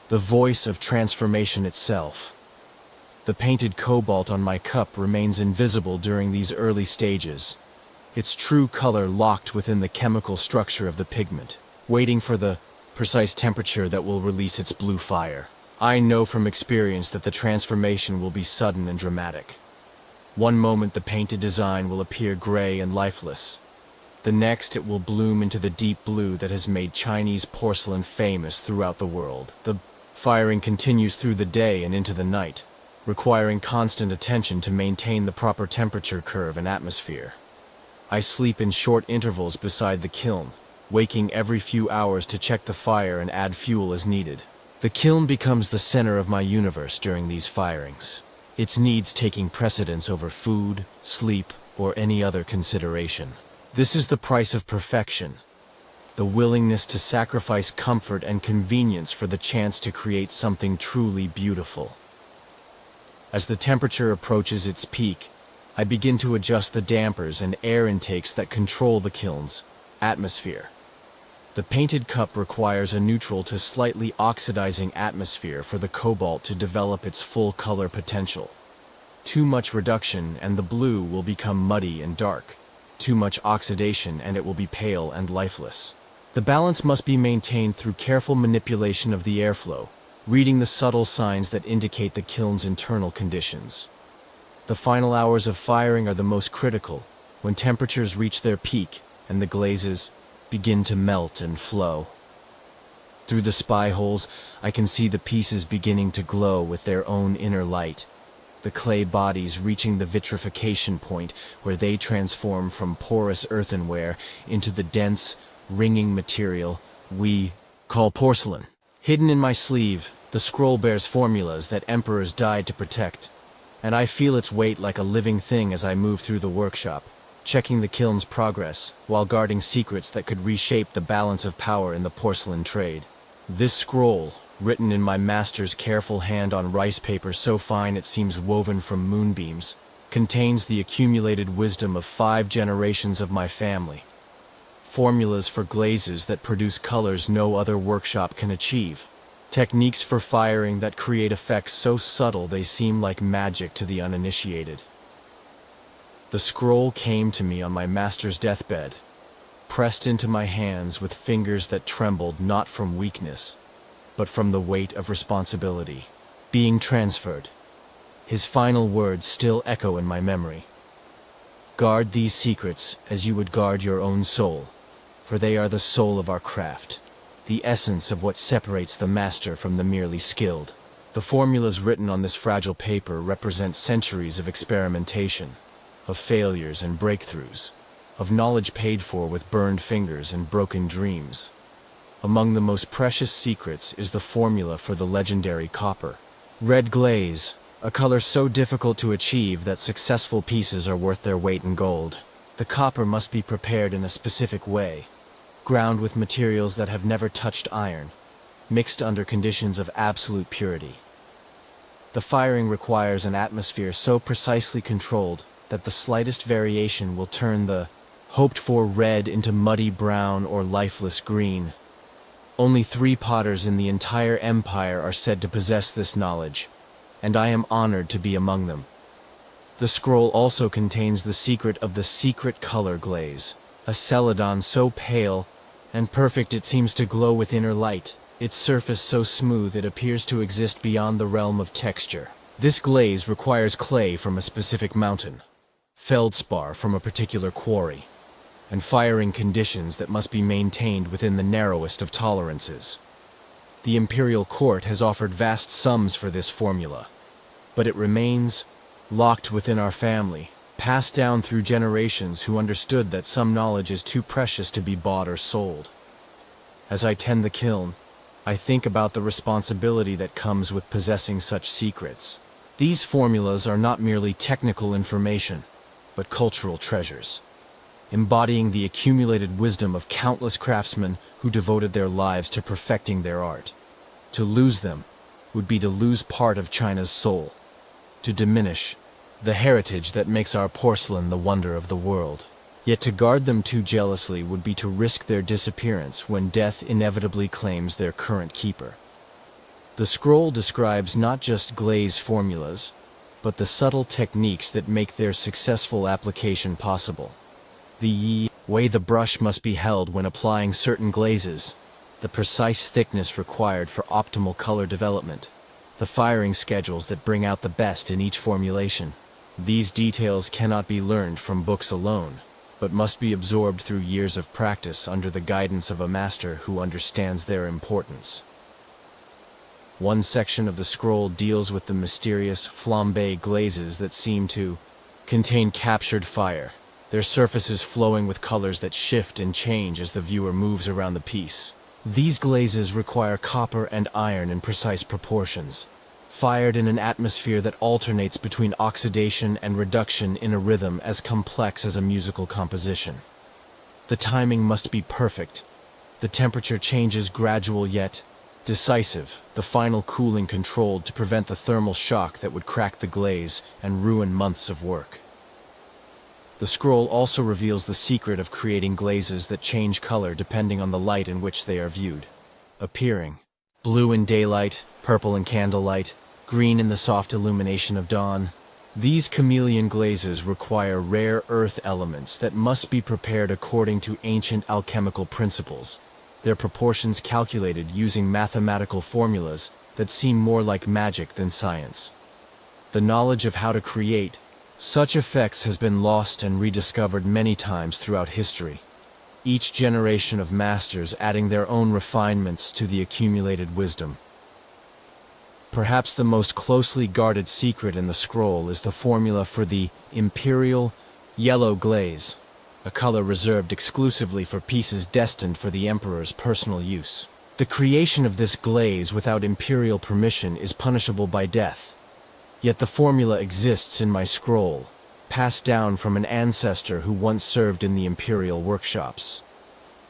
the voice of transformation itself. The painted cobalt on my cup remains invisible during these early stages, its true color locked within the chemical structure of the pigment, waiting for the precise temperature that will release its blue fire. I know from experience that the transformation will be sudden and dramatic. One moment the painted design will appear gray and lifeless. The next it will bloom into the deep blue that has made Chinese porcelain famous throughout the world. The firing continues through the day and into the night, requiring constant attention to maintain the proper temperature curve and atmosphere. I sleep in short intervals beside the kiln, waking every few hours to check the fire and add fuel as needed. The kiln becomes the center of my universe during these firings, its needs taking precedence over food, sleep, or any other consideration. This is the price of perfection, the willingness to sacrifice comfort and convenience for the chance to create something truly beautiful. As the temperature approaches its peak, I begin to adjust the dampers and air intakes that control the kiln's atmosphere. The painted cup requires a neutral to slightly oxidizing atmosphere for the cobalt to develop its full color potential. Too much reduction and the blue will become muddy and dark. Too much oxidation and it will be pale and lifeless. The balance must be maintained through careful manipulation of the airflow, reading the subtle signs that indicate the kiln's internal conditions. The final hours of firing are the most critical, when temperatures reach their peak and the glazes begin to melt and flow. Through the spy holes, I can see the pieces beginning to glow with their own inner light, the clay bodies reaching the vitrification point where they transform from porous earthenware into the dense, ringing material we call porcelain. Hidden in my sleeve, the scroll bears formulas that emperors died to protect, and I feel its weight like a living thing as I move through the workshop, checking the kiln's progress while guarding secrets that could reshape the balance of power in the porcelain trade. This scroll, written in my master's careful hand on rice paper so fine it seems woven from moonbeams, contains the accumulated wisdom of 5 generations of my family. Formulas for glazes that produce colors no other workshop can achieve. Techniques for firing that create effects so subtle they seem like magic to the uninitiated. The scroll came to me on my master's deathbed, pressed into my hands with fingers that trembled not from weakness, but from the weight of responsibility. Being transferred. His final words still echo in my memory. Guard these secrets as you would guard your own soul, for they are the soul of our craft, the essence of what separates the master from the merely skilled. The formulas written on this fragile paper represent centuries of experimentation, of failures and breakthroughs, of knowledge paid for with burned fingers and broken dreams. Among the most precious secrets is the formula for the legendary copper. Red glaze, a color so difficult to achieve that successful pieces are worth their weight in gold. The copper must be prepared in a specific way, ground with materials that have never touched iron, mixed under conditions of absolute purity. The firing requires an atmosphere so precisely controlled that the slightest variation will turn the hoped-for red into muddy brown or lifeless green. Only 3 potters in the entire empire are said to possess this knowledge, and I am honored to be among them. The scroll also contains the secret of the secret color glaze, a celadon so pale and perfect it seems to glow with inner light, its surface so smooth it appears to exist beyond the realm of texture. This glaze requires clay from a specific mountain, feldspar from a particular quarry, and firing conditions that must be maintained within the narrowest of tolerances. The imperial court has offered vast sums for this formula, but it remains locked within our family, passed down through generations who understood that some knowledge is too precious to be bought or sold. As I tend the kiln, I think about the responsibility that comes with possessing such secrets. These formulas are not merely technical information, but cultural treasures, embodying the accumulated wisdom of countless craftsmen who devoted their lives to perfecting their art. To lose them would be to lose part of China's soul, to diminish the heritage that makes our porcelain the wonder of the world. Yet to guard them too jealously would be to risk their disappearance when death inevitably claims their current keeper. The scroll describes not just glaze formulas, but the subtle techniques that make their successful application possible. The way the brush must be held when applying certain glazes, the precise thickness required for optimal color development, the firing schedules that bring out the best in each formulation. These details cannot be learned from books alone, but must be absorbed through years of practice under the guidance of a master who understands their importance. One section of the scroll deals with the mysterious flambe glazes that seem to contain captured fire, their surfaces flowing with colors that shift and change as the viewer moves around the piece. These glazes require copper and iron in precise proportions, fired in an atmosphere that alternates between oxidation and reduction in a rhythm as complex as a musical composition. The timing must be perfect. The temperature changes gradual yet decisive, the final cooling controlled to prevent the thermal shock that would crack the glaze and ruin months of work. The scroll also reveals the secret of creating glazes that change color depending on the light in which they are viewed, appearing blue in daylight, purple in candlelight, green in the soft illumination of dawn. These chameleon glazes require rare earth elements that must be prepared according to ancient alchemical principles, their proportions calculated using mathematical formulas that seem more like magic than science. The knowledge of how to create such effects has been lost and rediscovered many times throughout history, each generation of masters adding their own refinements to the accumulated wisdom. Perhaps the most closely guarded secret in the scroll is the formula for the imperial yellow glaze, a color reserved exclusively for pieces destined for the emperor's personal use. The creation of this glaze without imperial permission is punishable by death. Yet the formula exists in my scroll, passed down from an ancestor who once served in the imperial workshops.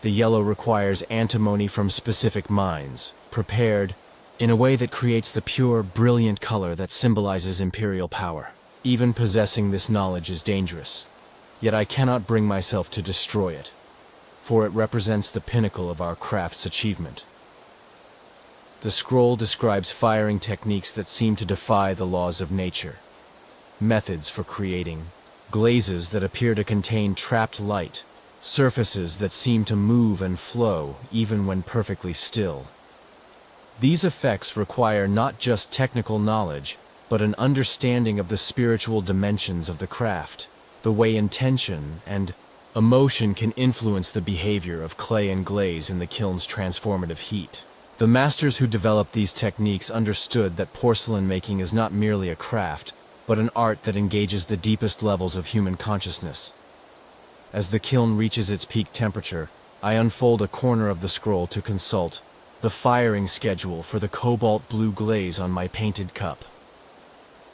The yellow requires antimony from specific mines, prepared in a way that creates the pure, brilliant color that symbolizes imperial power. Even possessing this knowledge is dangerous, yet I cannot bring myself to destroy it, for it represents the pinnacle of our craft's achievement. The scroll describes firing techniques that seem to defy the laws of nature, methods for creating glazes that appear to contain trapped light, surfaces that seem to move and flow even when perfectly still. These effects require not just technical knowledge, but an understanding of the spiritual dimensions of the craft, the way intention and emotion can influence the behavior of clay and glaze in the kiln's transformative heat. The masters who developed these techniques understood that porcelain making is not merely a craft, but an art that engages the deepest levels of human consciousness. As the kiln reaches its peak temperature, I unfold a corner of the scroll to consult the firing schedule for the cobalt blue glaze on my painted cup.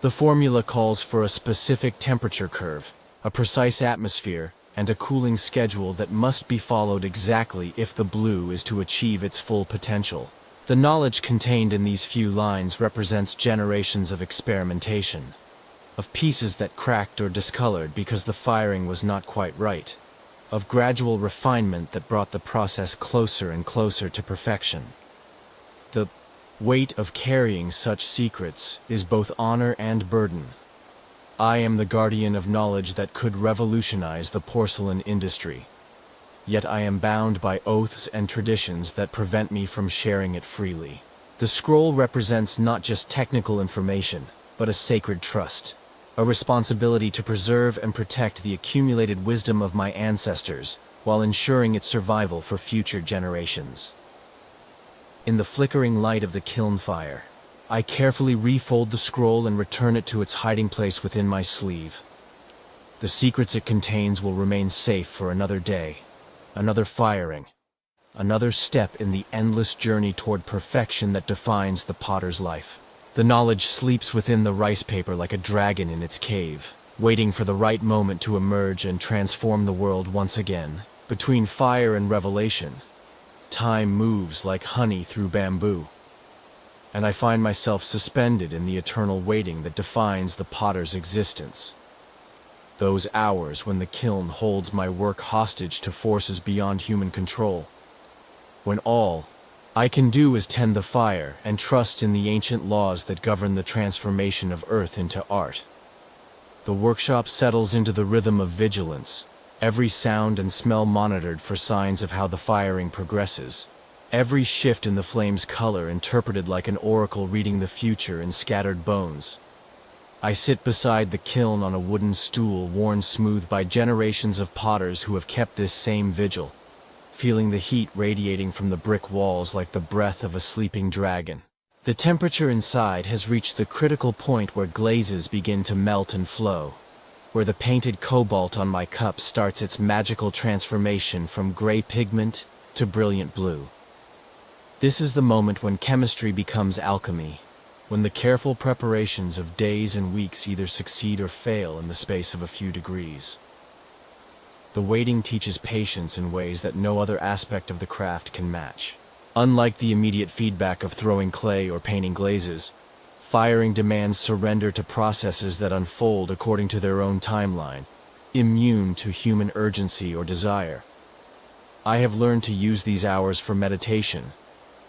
The formula calls for a specific temperature curve, a precise atmosphere, and a cooling schedule that must be followed exactly if the blue is to achieve its full potential. The knowledge contained in these few lines represents generations of experimentation, of pieces that cracked or discolored because the firing was not quite right, of gradual refinement that brought the process closer and closer to perfection. The weight of carrying such secrets is both honor and burden. I am the guardian of knowledge that could revolutionize the porcelain industry, yet I am bound by oaths and traditions that prevent me from sharing it freely. The scroll represents not just technical information, but a sacred trust, a responsibility to preserve and protect the accumulated wisdom of my ancestors, while ensuring its survival for future generations. In the flickering light of the kiln fire, I carefully refold the scroll and return it to its hiding place within my sleeve. The secrets it contains will remain safe for another day, another firing, another step in the endless journey toward perfection that defines the potter's life. The knowledge sleeps within the rice paper like a dragon in its cave, waiting for the right moment to emerge and transform the world once again. Between fire and revelation, time moves like honey through bamboo, and I find myself suspended in the eternal waiting that defines the potter's existence. Those hours when the kiln holds my work hostage to forces beyond human control, when all I can do is tend the fire and trust in the ancient laws that govern the transformation of earth into art. The workshop settles into the rhythm of vigilance, every sound and smell monitored for signs of how the firing progresses, every shift in the flame's color interpreted like an oracle reading the future in scattered bones. I sit beside the kiln on a wooden stool worn smooth by generations of potters who have kept this same vigil, feeling the heat radiating from the brick walls like the breath of a sleeping dragon. The temperature inside has reached the critical point where glazes begin to melt and flow, where the painted cobalt on my cup starts its magical transformation from gray pigment to brilliant blue. This is the moment when chemistry becomes alchemy, when the careful preparations of days and weeks either succeed or fail in the space of a few degrees. The waiting teaches patience in ways that no other aspect of the craft can match. Unlike the immediate feedback of throwing clay or painting glazes, firing demands surrender to processes that unfold according to their own timeline, immune to human urgency or desire. I have learned to use these hours for meditation,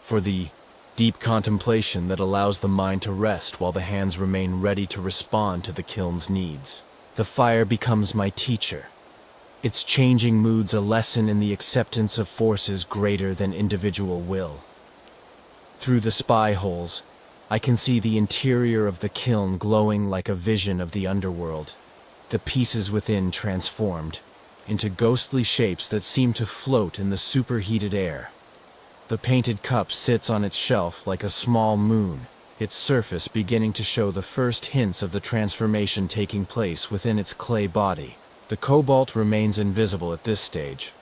for the deep contemplation that allows the mind to rest while the hands remain ready to respond to the kiln's needs. The fire becomes my teacher, its changing moods a lesson in the acceptance of forces greater than individual will. Through the spy holes, I can see the interior of the kiln glowing like a vision of the underworld, the pieces within transformed into ghostly shapes that seem to float in the superheated air. The painted cup sits on its shelf like a small moon, its surface beginning to show the first hints of the transformation taking place within its clay body. The cobalt remains invisible at this stage,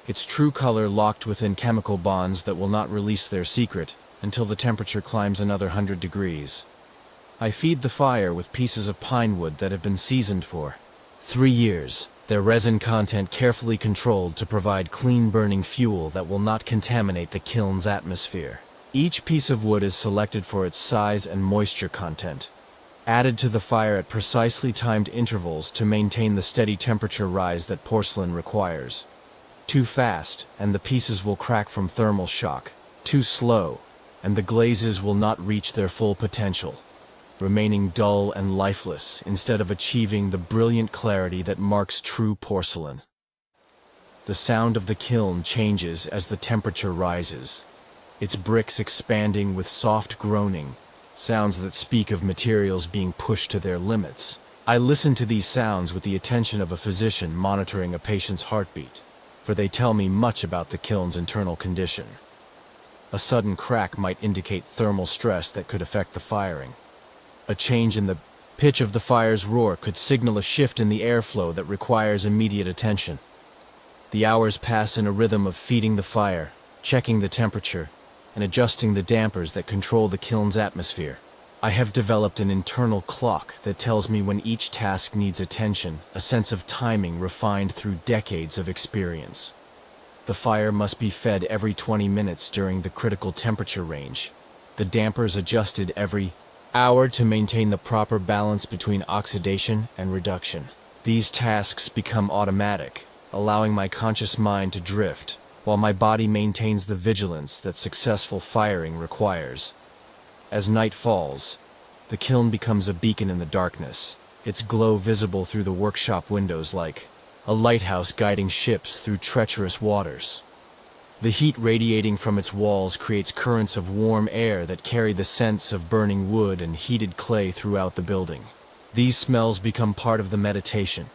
its true color locked within chemical bonds that will not release their secret until the temperature climbs another 100 degrees. I feed the fire with pieces of pine wood that have been seasoned for 3 years, their resin content carefully controlled to provide clean-burning fuel that will not contaminate the kiln's atmosphere. Each piece of wood is selected for its size and moisture content, added to the fire at precisely timed intervals to maintain the steady temperature rise that porcelain requires. Too fast, and the pieces will crack from thermal shock. Too slow, and the glazes will not reach their full potential, remaining dull and lifeless instead of achieving the brilliant clarity that marks true porcelain. The sound of the kiln changes as the temperature rises, its bricks expanding with soft groaning, sounds that speak of materials being pushed to their limits. I listen to these sounds with the attention of a physician monitoring a patient's heartbeat, for they tell me much about the kiln's internal condition. A sudden crack might indicate thermal stress that could affect the firing. A change in the pitch of the fire's roar could signal a shift in the airflow that requires immediate attention. The hours pass in a rhythm of feeding the fire, checking the temperature, and adjusting the dampers that control the kiln's atmosphere. I have developed an internal clock that tells me when each task needs attention, a sense of timing refined through decades of experience. The fire must be fed every 20 minutes during the critical temperature range, the dampers adjusted every hour to maintain the proper balance between oxidation and reduction. These tasks become automatic, allowing my conscious mind to drift, while my body maintains the vigilance that successful firing requires. As night falls, the kiln becomes a beacon in the darkness, its glow visible through the workshop windows like a lighthouse guiding ships through treacherous waters. The heat radiating from its walls creates currents of warm air that carry the scents of burning wood and heated clay throughout the building. These smells become part of the meditation,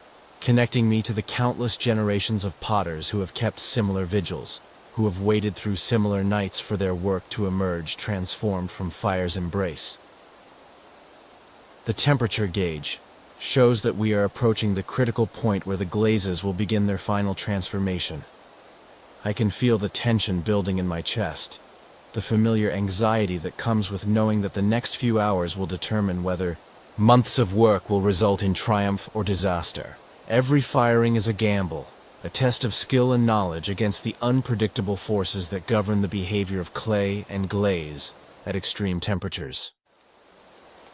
connecting me to the countless generations of potters who have kept similar vigils. who have waded through similar nights for their work to emerge transformed from fire's embrace. The temperature gauge shows that we are approaching the critical point where the glazes will begin their final transformation. I can feel the tension building in my chest, the familiar anxiety that comes with knowing that the next few hours will determine whether months of work will result in triumph or disaster. Every firing is a gamble, a test of skill and knowledge against the unpredictable forces that govern the behavior of clay and glaze at extreme temperatures.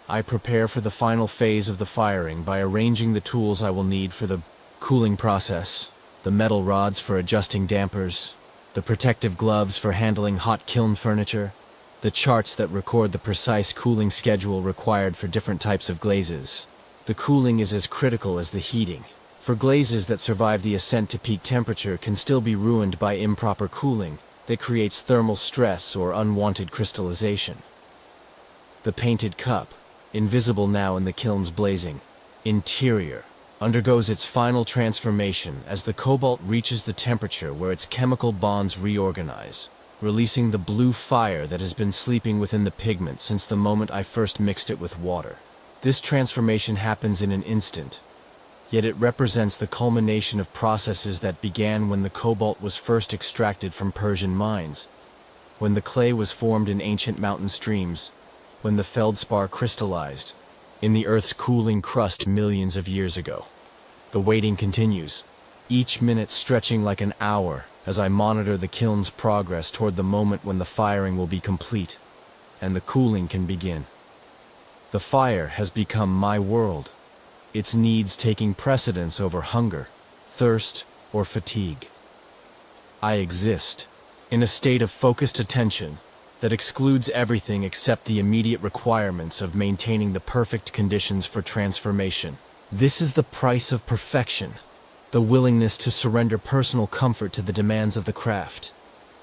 I prepare for the final phase of the firing by arranging the tools I will need for the cooling process, the metal rods for adjusting dampers, the protective gloves for handling hot kiln furniture, the charts that record the precise cooling schedule required for different types of glazes. The cooling is as critical as the heating, for glazes that survive the ascent to peak temperature can still be ruined by improper cooling that creates thermal stress or unwanted crystallization. The painted cup, invisible now in the kiln's blazing interior, undergoes its final transformation as the cobalt reaches the temperature where its chemical bonds reorganize, releasing the blue fire that has been sleeping within the pigment since the moment I first mixed it with water. This transformation happens in an instant, yet it represents the culmination of processes that began when the cobalt was first extracted from Persian mines, when the clay was formed in ancient mountain streams, when the feldspar crystallized in the Earth's cooling crust millions of years ago. The waiting continues, each minute stretching like an hour as I monitor the kiln's progress toward the moment when the firing will be complete and the cooling can begin. The fire has become my world, its needs taking precedence over hunger, thirst, or fatigue. I exist in a state of focused attention that excludes everything except the immediate requirements of maintaining the perfect conditions for transformation. This is the price of perfection, the willingness to surrender personal comfort to the demands of the craft.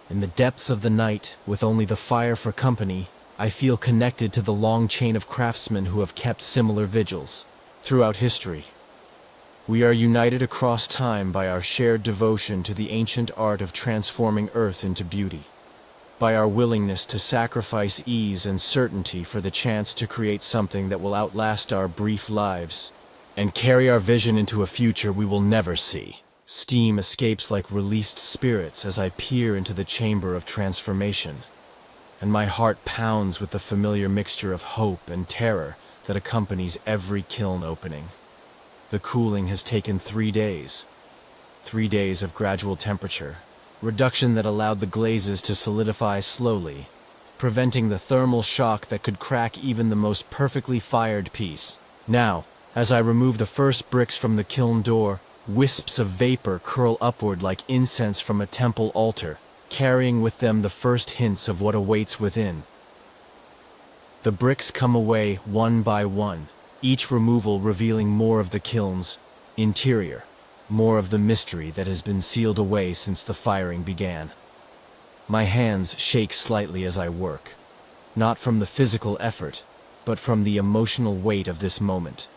In the depths of the night, with only the fire for company, I feel connected to the long chain of craftsmen who have kept similar vigils throughout history. We are united across time by our shared devotion to the ancient art of transforming earth into beauty, by our willingness to sacrifice ease and certainty for the chance to create something that will outlast our brief lives and carry our vision into a future we will never see. Steam escapes like released spirits as I peer into the chamber of transformation, and my heart pounds with the familiar mixture of hope and terror that accompanies every kiln opening. The cooling has taken 3 days. 3 days of gradual temperature reduction that allowed the glazes to solidify slowly, preventing the thermal shock that could crack even the most perfectly fired piece. Now, as I remove the first bricks from the kiln door, wisps of vapor curl upward like incense from a temple altar, carrying with them the first hints of what awaits within. The bricks come away one by one, each removal revealing more of the kiln's interior, more of the mystery that has been sealed away since the firing began. My hands shake slightly as I work, not from the physical effort, but from the emotional weight of this moment.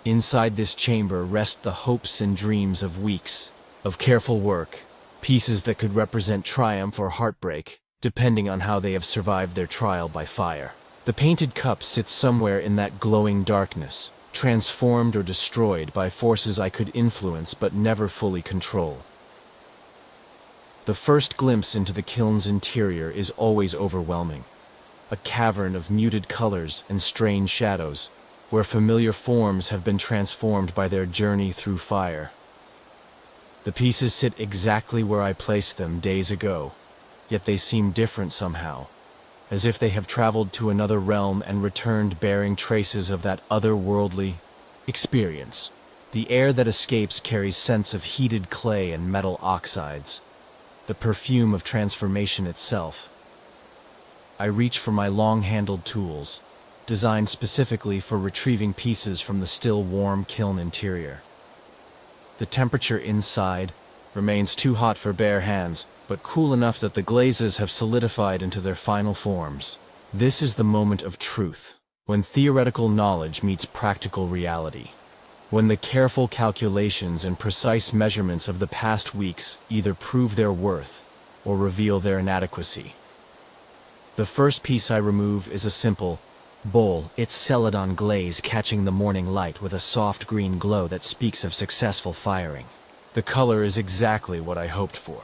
Inside this chamber rest the hopes and dreams of weeks of careful work, pieces that could represent triumph or heartbreak, depending on how they have survived their trial by fire. The painted cup sits somewhere in that glowing darkness, transformed or destroyed by forces I could influence but never fully control. The first glimpse into the kiln's interior is always overwhelming, a cavern of muted colors and strange shadows, where familiar forms have been transformed by their journey through fire. The pieces sit exactly where I placed them days ago, yet they seem different somehow, as if they have traveled to another realm and returned bearing traces of that otherworldly experience. The air that escapes carries scents of heated clay and metal oxides, the perfume of transformation itself. I reach for my long-handled tools, designed specifically for retrieving pieces from the still warm kiln interior. The temperature inside remains too hot for bare hands, but cool enough that the glazes have solidified into their final forms. This is the moment of truth, when theoretical knowledge meets practical reality, when the careful calculations and precise measurements of the past weeks either prove their worth or reveal their inadequacy. The first piece I remove is a simple bowl. It's celadon glaze catching the morning light with a soft green glow that speaks of successful firing. The color is exactly what I hoped for.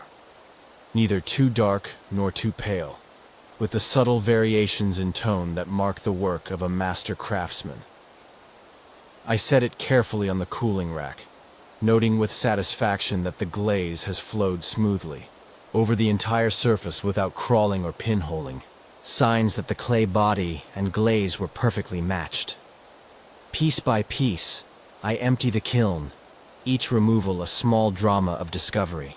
Neither too dark nor too pale, with the subtle variations in tone that mark the work of a master craftsman. I set it carefully on the cooling rack, noting with satisfaction that the glaze has flowed smoothly over the entire surface without crawling or pinholing, signs that the clay body and glaze were perfectly matched. Piece by piece, I empty the kiln, each removal a small drama of discovery.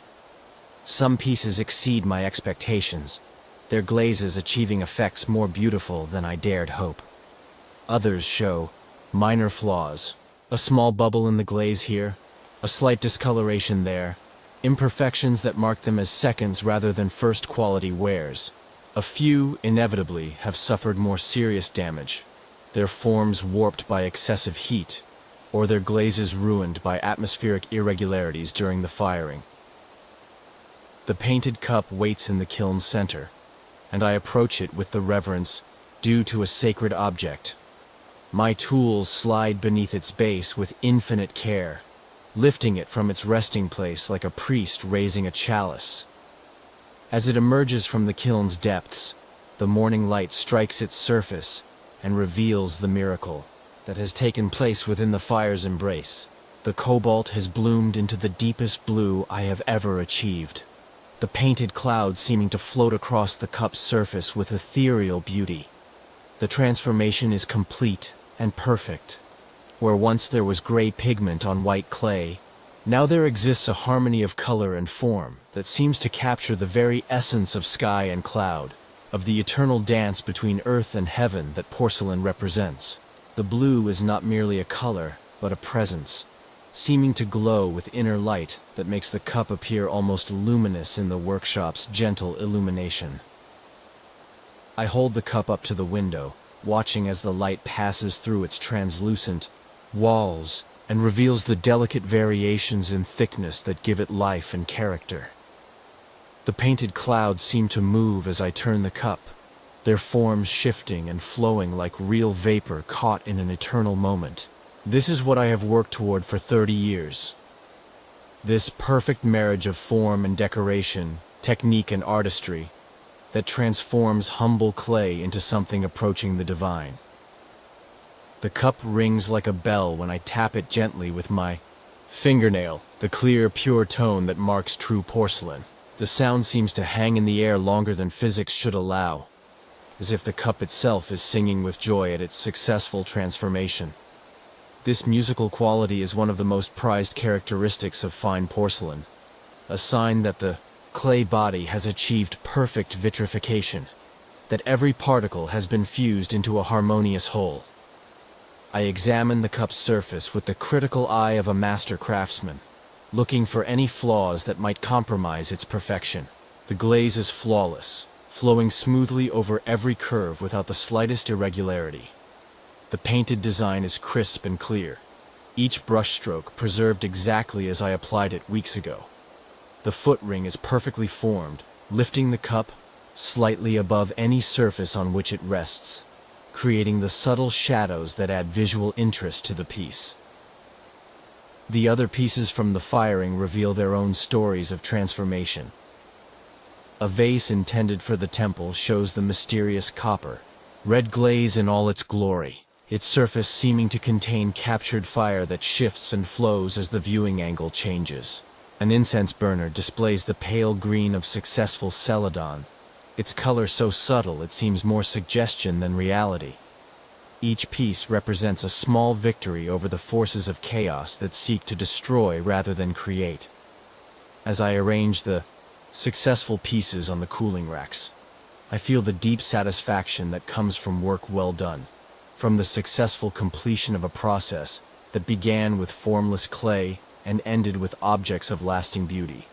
Some pieces exceed my expectations, their glazes achieving effects more beautiful than I dared hope. Others show minor flaws, a small bubble in the glaze here, a slight discoloration there, imperfections that mark them as seconds rather than first quality wares. A few, inevitably, have suffered more serious damage, their forms warped by excessive heat, or their glazes ruined by atmospheric irregularities during the firing. The painted cup waits in the kiln's center, and I approach it with the reverence due to a sacred object. My tools slide beneath its base with infinite care, lifting it from its resting place like a priest raising a chalice. As it emerges from the kiln's depths, the morning light strikes its surface and reveals the miracle that has taken place within the fire's embrace. The cobalt has bloomed into the deepest blue I have ever achieved, the painted cloud seeming to float across the cup's surface with ethereal beauty. The transformation is complete and perfect. Where once there was gray pigment on white clay, now there exists a harmony of color and form that seems to capture the very essence of sky and cloud, of the eternal dance between earth and heaven that porcelain represents. The blue is not merely a color, but a presence, seeming to glow with inner light that makes the cup appear almost luminous in the workshop's gentle illumination. I hold the cup up to the window, watching as the light passes through its translucent walls and reveals the delicate variations in thickness that give it life and character. The painted clouds seem to move as I turn the cup, their forms shifting and flowing like real vapor caught in an eternal moment. This is what I have worked toward for 30 years. This perfect marriage of form and decoration, technique and artistry, that transforms humble clay into something approaching the divine. The cup rings like a bell when I tap it gently with my fingernail, the clear, pure tone that marks true porcelain. The sound seems to hang in the air longer than physics should allow, as if the cup itself is singing with joy at its successful transformation. This musical quality is one of the most prized characteristics of fine porcelain, a sign that the clay body has achieved perfect vitrification, that every particle has been fused into a harmonious whole. I examine the cup's surface with the critical eye of a master craftsman, looking for any flaws that might compromise its perfection. The glaze is flawless, flowing smoothly over every curve without the slightest irregularity. The painted design is crisp and clear, each brushstroke preserved exactly as I applied it weeks ago. The foot ring is perfectly formed, lifting the cup slightly above any surface on which it rests, creating the subtle shadows that add visual interest to the piece. The other pieces from the firing reveal their own stories of transformation. A vase intended for the temple shows the mysterious copper, red glaze in all its glory, its surface seeming to contain captured fire that shifts and flows as the viewing angle changes. An incense burner displays the pale green of successful celadon, its color so subtle it seems more suggestion than reality. Each piece represents a small victory over the forces of chaos that seek to destroy rather than create. As I arrange the successful pieces on the cooling racks, I feel the deep satisfaction that comes from work well done, from the successful completion of a process that began with formless clay and ended with objects of lasting beauty.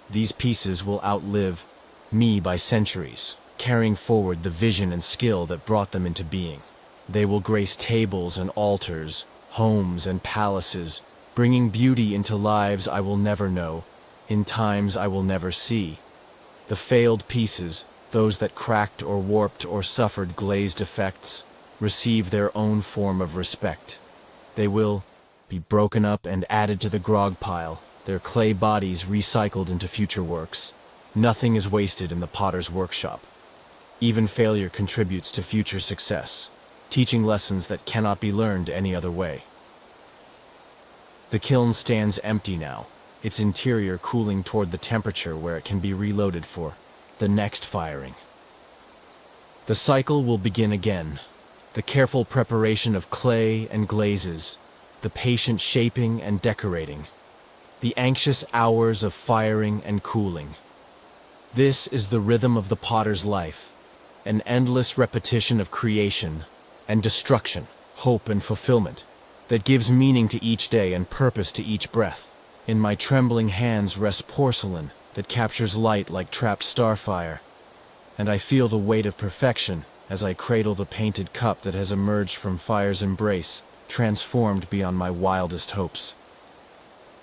These pieces will outlive me by centuries, carrying forward the vision and skill that brought them into being. They will grace tables and altars, homes and palaces, bringing beauty into lives I will never know, in times I will never see. The failed pieces, those that cracked or warped or suffered glazed effects, receive their own form of respect. They will be broken up and added to the grog pile, their clay bodies recycled into future works. Nothing is wasted in the potter's workshop. Even failure contributes to future success, teaching lessons that cannot be learned any other way. The kiln stands empty now, its interior cooling toward the temperature where it can be reloaded for the next firing. The cycle will begin again. The careful preparation of clay and glazes, the patient shaping and decorating, the anxious hours of firing and cooling. This is the rhythm of the potter's life, an endless repetition of creation and destruction, hope and fulfillment, that gives meaning to each day and purpose to each breath. In my trembling hands rests porcelain that captures light like trapped starfire, and I feel the weight of perfection as I cradle the painted cup that has emerged from fire's embrace, transformed beyond my wildest hopes.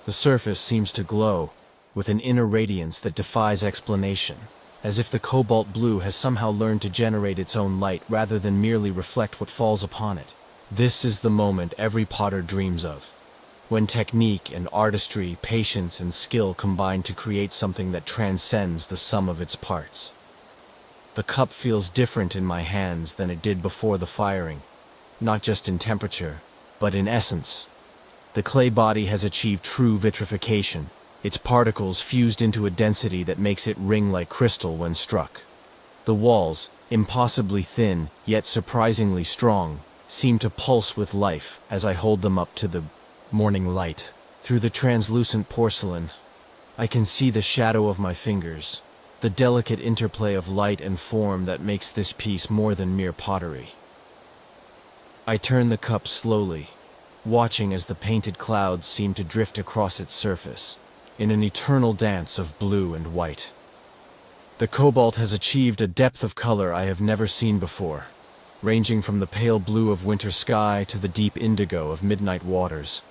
The surface seems to glow with an inner radiance that defies explanation, as if the cobalt blue has somehow learned to generate its own light rather than merely reflect what falls upon it. This is the moment every potter dreams of, when technique and artistry, patience and skill combine to create something that transcends the sum of its parts. The cup feels different in my hands than it did before the firing, not just in temperature, but in essence. The clay body has achieved true vitrification, its particles fused into a density that makes it ring like crystal when struck. The walls, impossibly thin, yet surprisingly strong, seem to pulse with life as I hold them up to the morning light. Through the translucent porcelain, I can see the shadow of my fingers, the delicate interplay of light and form that makes this piece more than mere pottery. I turn the cup slowly, watching as the painted clouds seem to drift across its surface, in an eternal dance of blue and white. The cobalt has achieved a depth of color I have never seen before, ranging from the pale blue of winter sky to the deep indigo of midnight waters.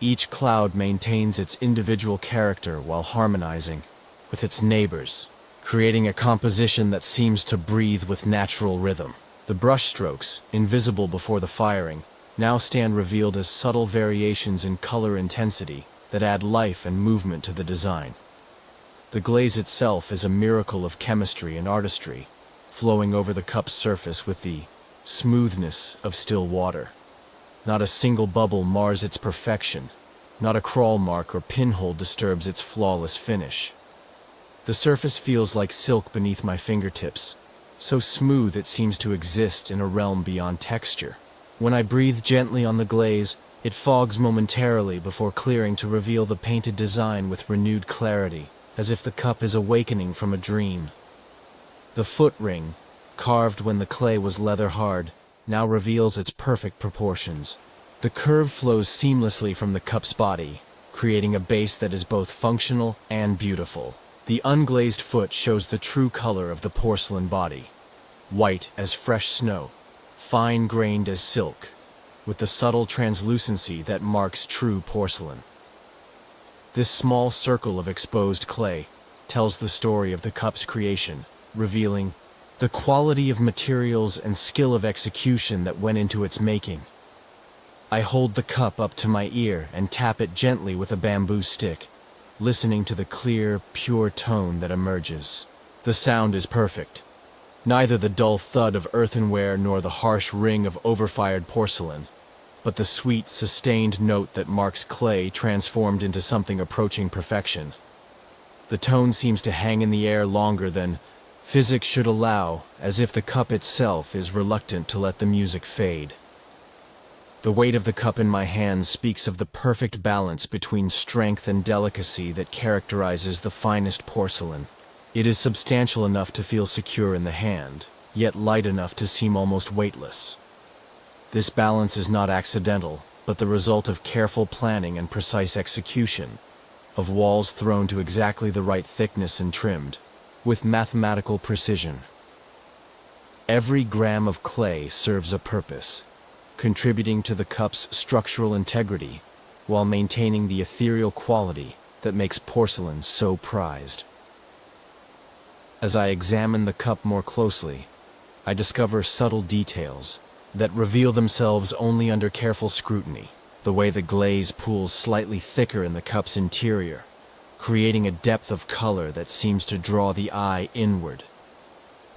Each cloud maintains its individual character while harmonizing with its neighbors, creating a composition that seems to breathe with natural rhythm. The brushstrokes, invisible before the firing, now stand revealed as subtle variations in color intensity that add life and movement to the design. The glaze itself is a miracle of chemistry and artistry, flowing over the cup's surface with the smoothness of still water. Not a single bubble mars its perfection, not a crawl mark or pinhole disturbs its flawless finish. The surface feels like silk beneath my fingertips, so smooth it seems to exist in a realm beyond texture. When I breathe gently on the glaze, it fogs momentarily before clearing to reveal the painted design with renewed clarity, as if the cup is awakening from a dream. The foot ring, carved when the clay was leather hard, now reveals its perfect proportions. The curve flows seamlessly from the cup's body, creating a base that is both functional and beautiful. The unglazed foot shows the true color of the porcelain body, white as fresh snow, fine-grained as silk, with the subtle translucency that marks true porcelain. This small circle of exposed clay tells the story of the cup's creation, revealing the quality of materials and skill of execution that went into its making. I hold the cup up to my ear and tap it gently with a bamboo stick, listening to the clear, pure tone that emerges. The sound is perfect. Neither the dull thud of earthenware nor the harsh ring of overfired porcelain, but the sweet, sustained note that marks clay transformed into something approaching perfection. The tone seems to hang in the air longer than physics should allow, as if the cup itself is reluctant to let the music fade. The weight of the cup in my hand speaks of the perfect balance between strength and delicacy that characterizes the finest porcelain. It is substantial enough to feel secure in the hand, yet light enough to seem almost weightless. This balance is not accidental, but the result of careful planning and precise execution, of walls thrown to exactly the right thickness and trimmed, with mathematical precision. Every gram of clay serves a purpose, contributing to the cup's structural integrity while maintaining the ethereal quality that makes porcelain so prized. As I examine the cup more closely, I discover subtle details that reveal themselves only under careful scrutiny. The way the glaze pools slightly thicker in the cup's interior, creating a depth of color that seems to draw the eye inward.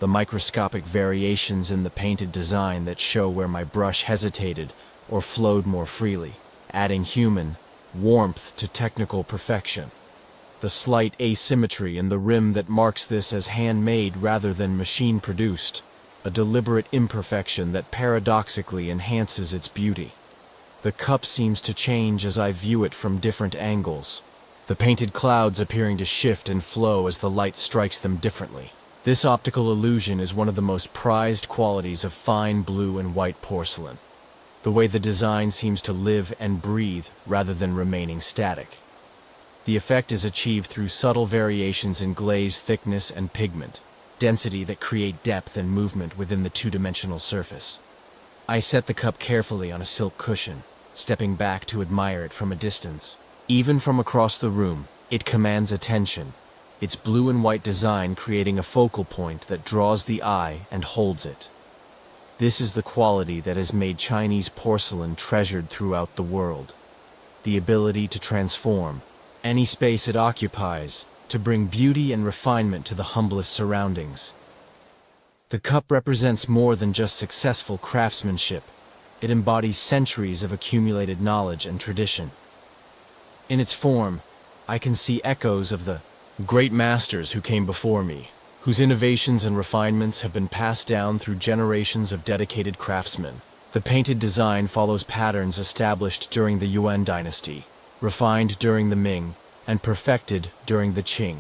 The microscopic variations in the painted design that show where my brush hesitated or flowed more freely, adding human warmth to technical perfection. The slight asymmetry in the rim that marks this as handmade rather than machine-produced, a deliberate imperfection that paradoxically enhances its beauty. The cup seems to change as I view it from different angles, the painted clouds appearing to shift and flow as the light strikes them differently. This optical illusion is one of the most prized qualities of fine blue and white porcelain. The way the design seems to live and breathe rather than remaining static. The effect is achieved through subtle variations in glaze thickness and pigment, density that create depth and movement within the two-dimensional surface. I set the cup carefully on a silk cushion, stepping back to admire it from a distance. Even from across the room, it commands attention, its blue and white design creating a focal point that draws the eye and holds it. This is the quality that has made Chinese porcelain treasured throughout the world. The ability to transform any space it occupies, to bring beauty and refinement to the humblest surroundings. The cup represents more than just successful craftsmanship. It embodies centuries of accumulated knowledge and tradition. In its form, I can see echoes of the great masters who came before me, whose innovations and refinements have been passed down through generations of dedicated craftsmen. The painted design follows patterns established during the Yuan dynasty, refined during the Ming, and perfected during the Qing.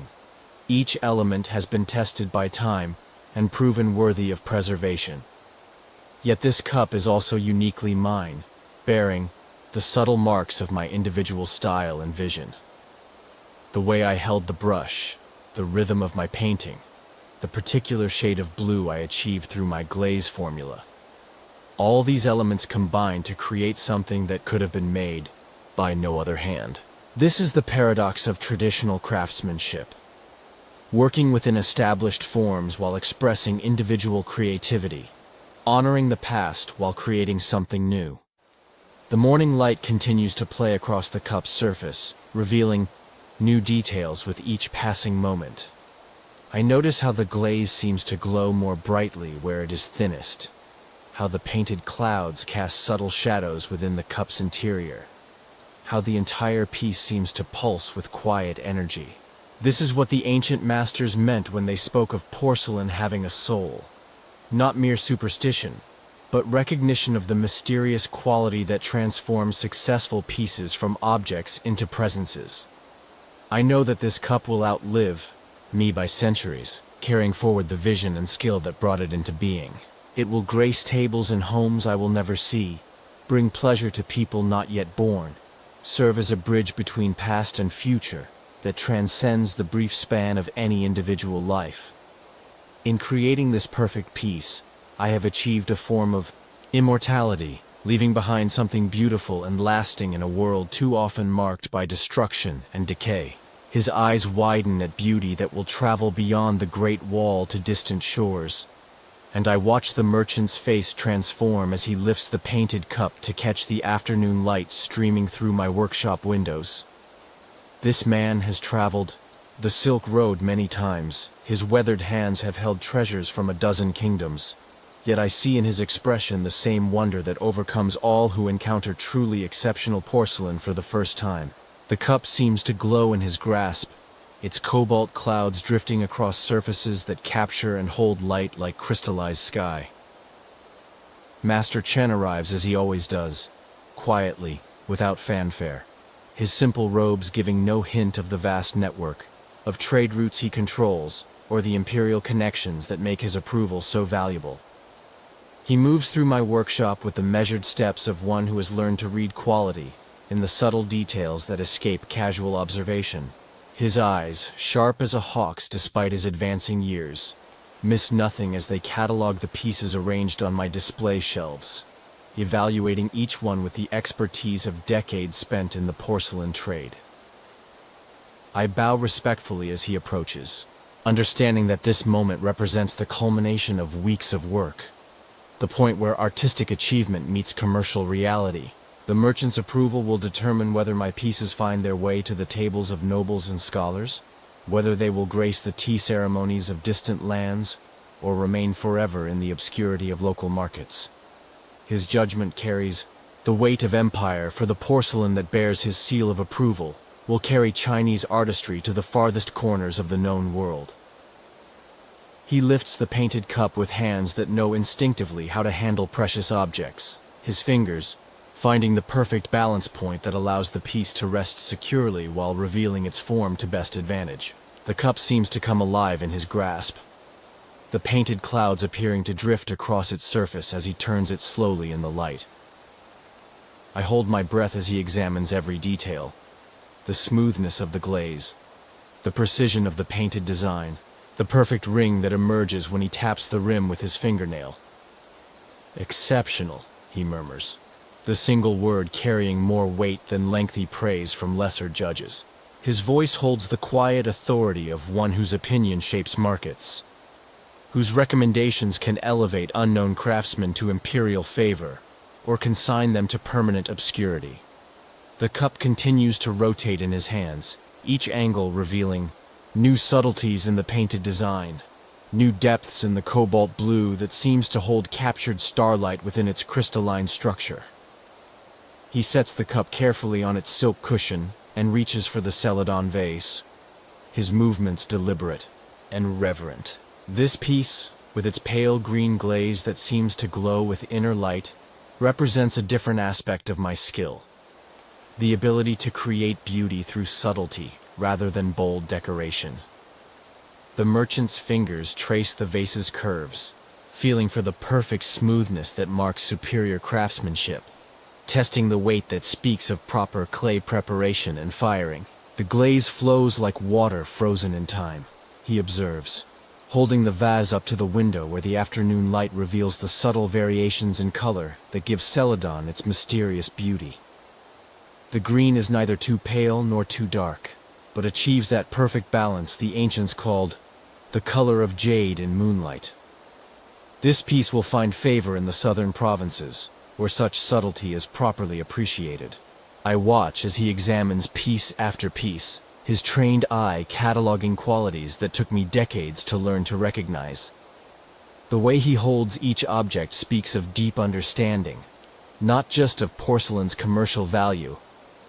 Each element has been tested by time and proven worthy of preservation. Yet this cup is also uniquely mine, bearing the subtle marks of my individual style and vision. The way I held the brush, the rhythm of my painting, the particular shade of blue I achieved through my glaze formula. All these elements combine to create something that could have been made by no other hand. This is the paradox of traditional craftsmanship. Working within established forms while expressing individual creativity, honoring the past while creating something new. The morning light continues to play across the cup's surface, revealing new details with each passing moment. I notice how the glaze seems to glow more brightly where it is thinnest, how the painted clouds cast subtle shadows within the cup's interior, how the entire piece seems to pulse with quiet energy. This is what the ancient masters meant when they spoke of porcelain having a soul. Not mere superstition, but recognition of the mysterious quality that transforms successful pieces from objects into presences. I know that this cup will outlive me by centuries, carrying forward the vision and skill that brought it into being. It will grace tables in homes I will never see, bring pleasure to people not yet born, serve as a bridge between past and future that transcends the brief span of any individual life. In creating this perfect piece, I have achieved a form of immortality, leaving behind something beautiful and lasting in a world too often marked by destruction and decay. His eyes widen at beauty that will travel beyond the Great Wall to distant shores, and I watch the merchant's face transform as he lifts the painted cup to catch the afternoon light streaming through my workshop windows. This man has traveled the Silk Road many times. His weathered hands have held treasures from a dozen kingdoms. Yet I see in his expression the same wonder that overcomes all who encounter truly exceptional porcelain for the first time. The cup seems to glow in his grasp, its cobalt clouds drifting across surfaces that capture and hold light like crystallized sky. Master Chen arrives as he always does, quietly, without fanfare. His simple robes giving no hint of the vast network of trade routes he controls, or the imperial connections that make his approval so valuable. He moves through my workshop with the measured steps of one who has learned to read quality in the subtle details that escape casual observation. His eyes, sharp as a hawk's despite his advancing years, miss nothing as they catalog the pieces arranged on my display shelves, evaluating each one with the expertise of decades spent in the porcelain trade. I bow respectfully as he approaches, understanding that this moment represents the culmination of weeks of work, the point where artistic achievement meets commercial reality. The merchant's approval will determine whether my pieces find their way to the tables of nobles and scholars, whether they will grace the tea ceremonies of distant lands, or remain forever in the obscurity of local markets. His judgment carries the weight of empire, for the porcelain that bears his seal of approval will carry Chinese artistry to the farthest corners of the known world. He lifts the painted cup with hands that know instinctively how to handle precious objects, his fingers finding the perfect balance point that allows the piece to rest securely while revealing its form to best advantage. The cup seems to come alive in his grasp, the painted clouds appearing to drift across its surface as he turns it slowly in the light. I hold my breath as he examines every detail, the smoothness of the glaze, the precision of the painted design, the perfect ring that emerges when he taps the rim with his fingernail. Exceptional, he murmurs, the single word carrying more weight than lengthy praise from lesser judges. His voice holds the quiet authority of one whose opinion shapes markets, whose recommendations can elevate unknown craftsmen to imperial favor, or consign them to permanent obscurity. The cup continues to rotate in his hands, each angle revealing new subtleties in the painted design, new depths in the cobalt blue that seems to hold captured starlight within its crystalline structure. He sets the cup carefully on its silk cushion and reaches for the celadon vase, his movements deliberate and reverent. This piece, with its pale green glaze that seems to glow with inner light, represents a different aspect of my skill. The ability to create beauty through subtlety rather than bold decoration. The merchant's fingers trace the vase's curves, feeling for the perfect smoothness that marks superior craftsmanship, testing the weight that speaks of proper clay preparation and firing. The glaze flows like water frozen in time, he observes, holding the vase up to the window where the afternoon light reveals the subtle variations in color that give celadon its mysterious beauty. The green is neither too pale nor too dark, but achieves that perfect balance the ancients called the color of jade in moonlight. This piece will find favor in the southern provinces, where such subtlety is properly appreciated. I watch as he examines piece after piece, his trained eye cataloging qualities that took me decades to learn to recognize. The way he holds each object speaks of deep understanding, not just of porcelain's commercial value,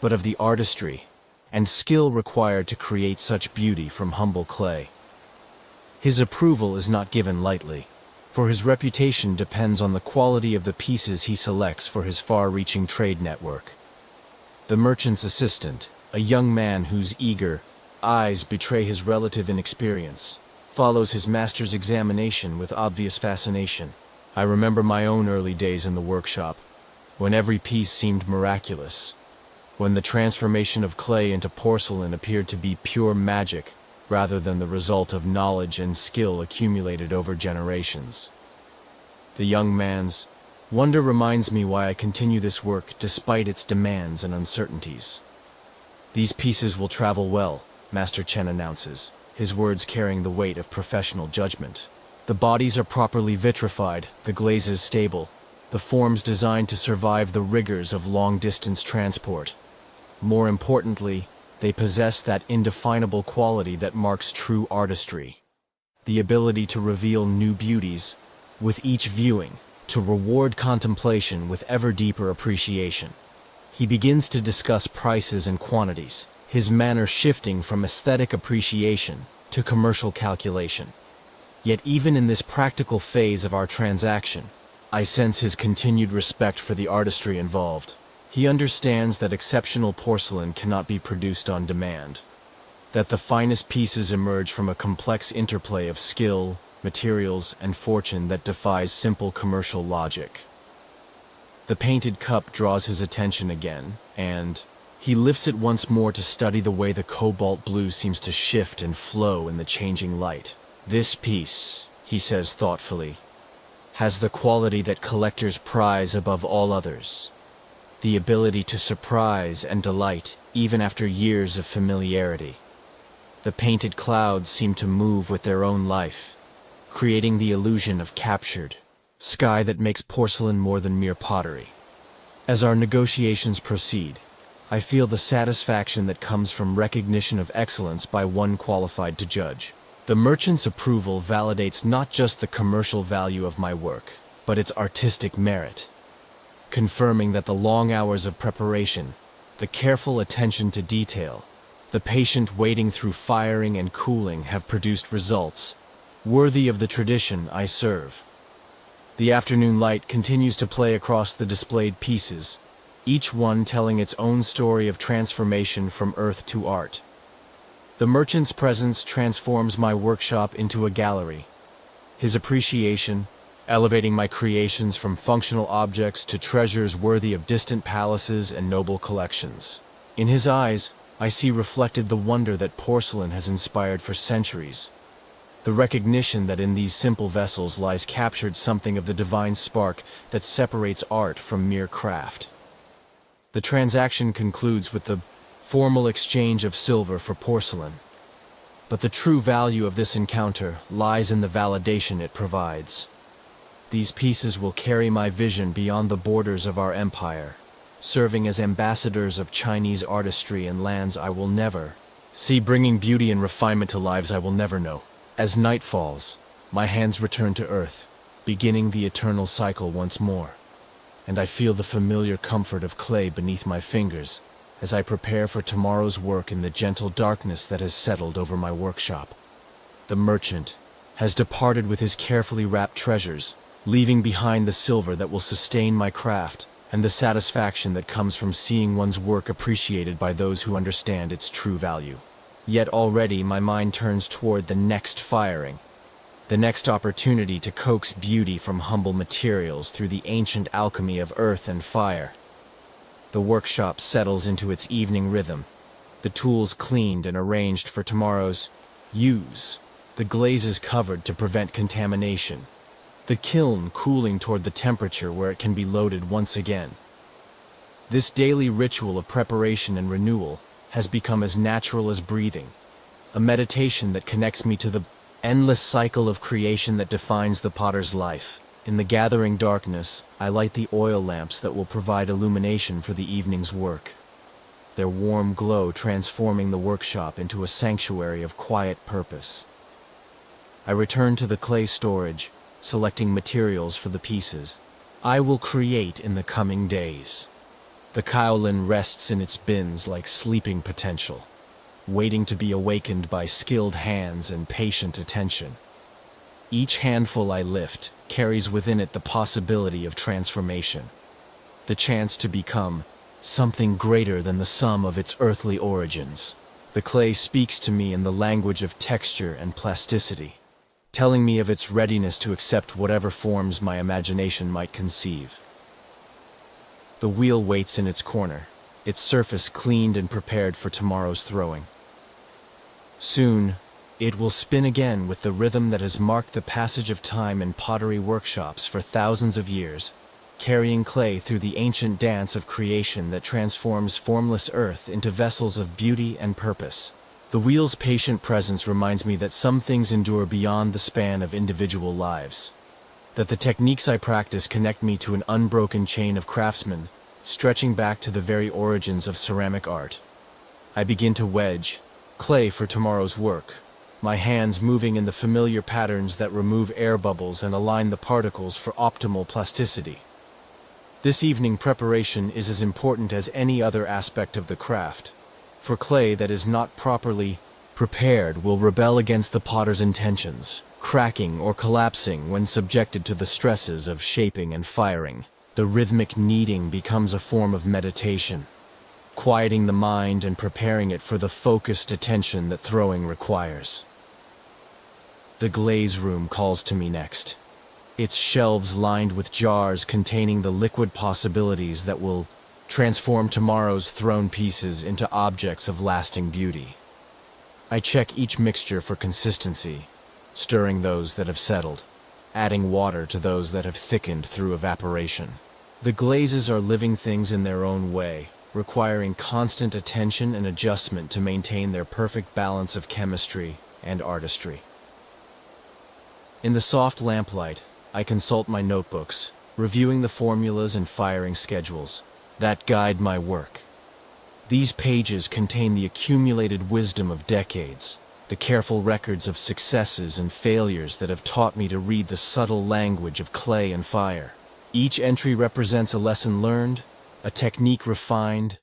but of the artistry and skill required to create such beauty from humble clay. His approval is not given lightly, for his reputation depends on the quality of the pieces he selects for his far-reaching trade network. The merchant's assistant, a young man whose eager eyes betray his relative inexperience, follows his master's examination with obvious fascination. I remember my own early days in the workshop, when every piece seemed miraculous, when the transformation of clay into porcelain appeared to be pure magic rather than the result of knowledge and skill accumulated over generations. The young man's wonder reminds me why I continue this work despite its demands and uncertainties. These pieces will travel well, Master Chen announces, his words carrying the weight of professional judgment. The bodies are properly vitrified, the glazes stable, the forms designed to survive the rigors of long-distance transport. More importantly, they possess that indefinable quality that marks true artistry. The ability to reveal new beauties with each viewing, to reward contemplation with ever deeper appreciation. He begins to discuss prices and quantities, his manner shifting from aesthetic appreciation to commercial calculation. Yet even in this practical phase of our transaction, I sense his continued respect for the artistry involved. He understands that exceptional porcelain cannot be produced on demand, that the finest pieces emerge from a complex interplay of skill, materials, and fortune that defies simple commercial logic. The painted cup draws his attention again, and he lifts it once more to study the way the cobalt blue seems to shift and flow in the changing light. This piece, he says thoughtfully, has the quality that collectors prize above all others. The ability to surprise and delight even after years of familiarity. The painted clouds seem to move with their own life, creating the illusion of captured sky that makes porcelain more than mere pottery. As our negotiations proceed, I feel the satisfaction that comes from recognition of excellence by one qualified to judge. The merchant's approval validates not just the commercial value of my work, but its artistic merit, confirming that the long hours of preparation, the careful attention to detail, the patient waiting through firing and cooling have produced results worthy of the tradition I serve. The afternoon light continues to play across the displayed pieces, each one telling its own story of transformation from earth to art. The merchant's presence transforms my workshop into a gallery. His appreciation, elevating my creations from functional objects to treasures worthy of distant palaces and noble collections. In his eyes, I see reflected the wonder that porcelain has inspired for centuries. The recognition that in these simple vessels lies captured something of the divine spark that separates art from mere craft. The transaction concludes with the formal exchange of silver for porcelain. But the true value of this encounter lies in the validation it provides. These pieces will carry my vision beyond the borders of our empire, serving as ambassadors of Chinese artistry in lands I will never see, bringing beauty and refinement to lives I will never know. As night falls, my hands return to earth, beginning the eternal cycle once more, and I feel the familiar comfort of clay beneath my fingers as I prepare for tomorrow's work in the gentle darkness that has settled over my workshop. The merchant has departed with his carefully wrapped treasures, leaving behind the silver that will sustain my craft and the satisfaction that comes from seeing one's work appreciated by those who understand its true value. Yet already my mind turns toward the next firing, the next opportunity to coax beauty from humble materials through the ancient alchemy of earth and fire. The workshop settles into its evening rhythm, the tools cleaned and arranged for tomorrow's use, the glazes covered to prevent contamination, the kiln cooling toward the temperature where it can be loaded once again. This daily ritual of preparation and renewal has become as natural as breathing, a meditation that connects me to the endless cycle of creation that defines the potter's life. In the gathering darkness, I light the oil lamps that will provide illumination for the evening's work, their warm glow transforming the workshop into a sanctuary of quiet purpose. I return to the clay storage, selecting materials for the pieces I will create in the coming days. The kaolin rests in its bins like sleeping potential, waiting to be awakened by skilled hands and patient attention. Each handful I lift carries within it the possibility of transformation, the chance to become something greater than the sum of its earthly origins. The clay speaks to me in the language of texture and plasticity, telling me of its readiness to accept whatever forms my imagination might conceive. The wheel waits in its corner, its surface cleaned and prepared for tomorrow's throwing. Soon, it will spin again with the rhythm that has marked the passage of time in pottery workshops for thousands of years, carrying clay through the ancient dance of creation that transforms formless earth into vessels of beauty and purpose. The wheel's patient presence reminds me that some things endure beyond the span of individual lives, that the techniques I practice connect me to an unbroken chain of craftsmen, stretching back to the very origins of ceramic art. I begin to wedge clay for tomorrow's work, my hands moving in the familiar patterns that remove air bubbles and align the particles for optimal plasticity. This evening preparation is as important as any other aspect of the craft, for clay that is not properly prepared will rebel against the potter's intentions, cracking or collapsing when subjected to the stresses of shaping and firing. The rhythmic kneading becomes a form of meditation, quieting the mind and preparing it for the focused attention that throwing requires. The glaze room calls to me next, its shelves lined with jars containing the liquid possibilities that will transform tomorrow's thrown pieces into objects of lasting beauty. I check each mixture for consistency, stirring those that have settled, adding water to those that have thickened through evaporation. The glazes are living things in their own way, requiring constant attention and adjustment to maintain their perfect balance of chemistry and artistry. In the soft lamplight, I consult my notebooks, reviewing the formulas and firing schedules that guide my work. These pages contain the accumulated wisdom of decades, the careful records of successes and failures that have taught me to read the subtle language of clay and fire. Each entry represents a lesson learned, a technique refined,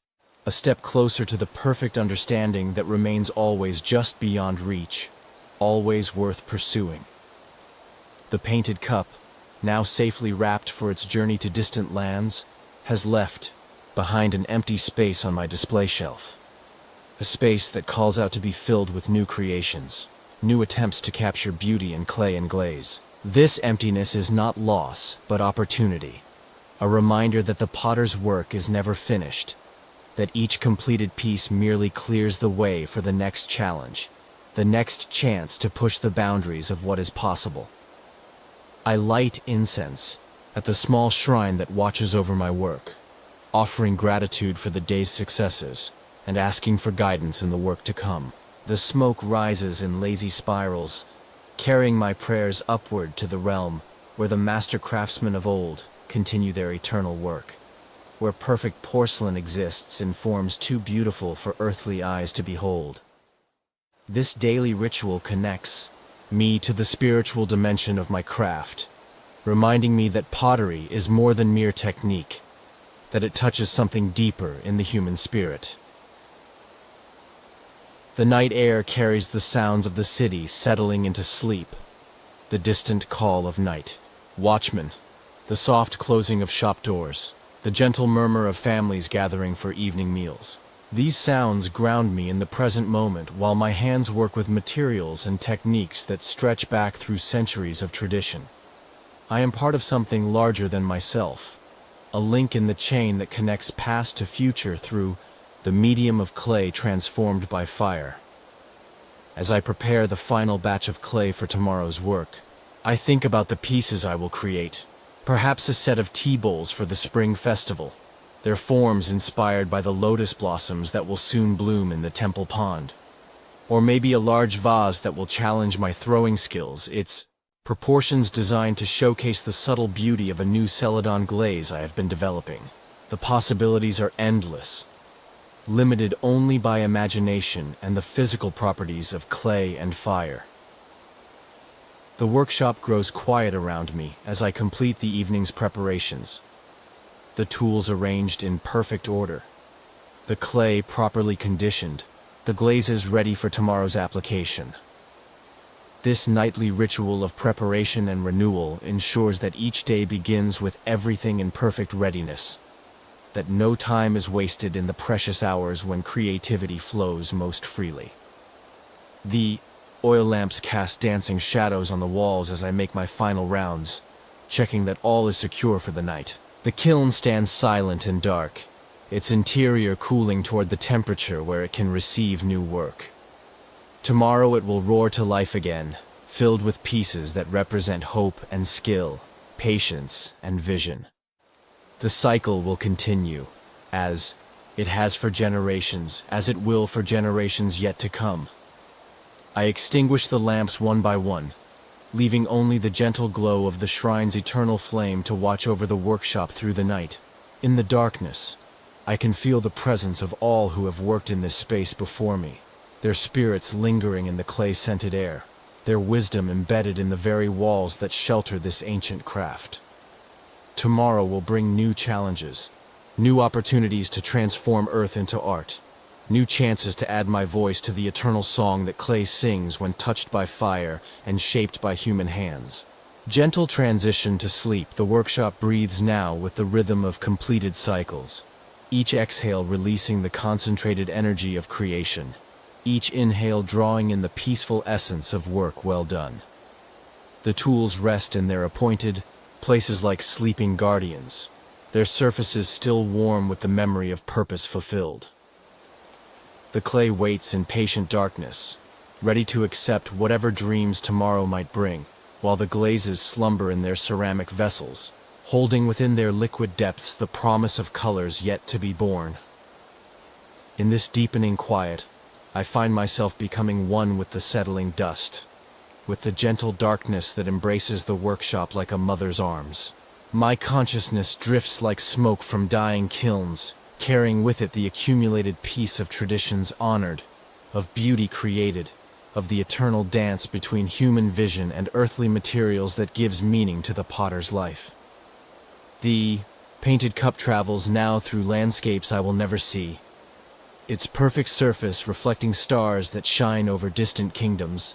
a step closer to the perfect understanding that remains always just beyond reach, always worth pursuing. The painted cup, now safely wrapped for its journey to distant lands, has left behind an empty space on my display shelf. A space that calls out to be filled with new creations, new attempts to capture beauty in clay and glaze. This emptiness is not loss, but opportunity. A reminder that the potter's work is never finished, that each completed piece merely clears the way for the next challenge, the next chance to push the boundaries of what is possible. I light incense at the small shrine that watches over my work, offering gratitude for the day's successes and asking for guidance in the work to come. The smoke rises in lazy spirals, carrying my prayers upward to the realm where the master craftsmen of old continue their eternal work, where perfect porcelain exists in forms too beautiful for earthly eyes to behold. This daily ritual connects me to the spiritual dimension of my craft, reminding me that pottery is more than mere technique, that it touches something deeper in the human spirit. The night air carries the sounds of the city settling into sleep, the distant call of night. Watchmen, the soft closing of shop doors, the gentle murmur of families gathering for evening meals. These sounds ground me in the present moment while my hands work with materials and techniques that stretch back through centuries of tradition. I am part of something larger than myself, a link in the chain that connects past to future through the medium of clay transformed by fire. As I prepare the final batch of clay for tomorrow's work, I think about the pieces I will create. Perhaps a set of tea bowls for the spring festival, their forms inspired by the lotus blossoms that will soon bloom in the temple pond. Or maybe a large vase that will challenge my throwing skills, its proportions designed to showcase the subtle beauty of a new celadon glaze I have been developing. The possibilities are endless, limited only by imagination and the physical properties of clay and fire. The workshop grows quiet around me as I complete the evening's preparations. The tools arranged in perfect order, the clay properly conditioned, the glazes ready for tomorrow's application. This nightly ritual of preparation and renewal ensures that each day begins with everything in perfect readiness, that no time is wasted in the precious hours when creativity flows most freely. The oil lamps cast dancing shadows on the walls as I make my final rounds, checking that all is secure for the night. The kiln stands silent and dark, its interior cooling toward the temperature where it can receive new work. Tomorrow it will roar to life again, filled with pieces that represent hope and skill, patience and vision. The cycle will continue, as it has for generations, as it will for generations yet to come. I extinguish the lamps one by one, leaving only the gentle glow of the shrine's eternal flame to watch over the workshop through the night. In the darkness, I can feel the presence of all who have worked in this space before me, their spirits lingering in the clay-scented air, their wisdom embedded in the very walls that shelter this ancient craft. Tomorrow will bring new challenges, new opportunities to transform earth into art, new chances to add my voice to the eternal song that clay sings when touched by fire and shaped by human hands. Gentle transition to sleep, the workshop breathes now with the rhythm of completed cycles, each exhale releasing the concentrated energy of creation, each inhale drawing in the peaceful essence of work well done. The tools rest in their appointed places like sleeping guardians, their surfaces still warm with the memory of purpose fulfilled. The clay waits in patient darkness, ready to accept whatever dreams tomorrow might bring, while the glazes slumber in their ceramic vessels, holding within their liquid depths the promise of colors yet to be born. In this deepening quiet, I find myself becoming one with the settling dust, with the gentle darkness that embraces the workshop like a mother's arms. My consciousness drifts like smoke from dying kilns, carrying with it the accumulated peace of traditions honored, of beauty created, of the eternal dance between human vision and earthly materials that gives meaning to the potter's life. The painted cup travels now through landscapes I will never see, its perfect surface reflecting stars that shine over distant kingdoms,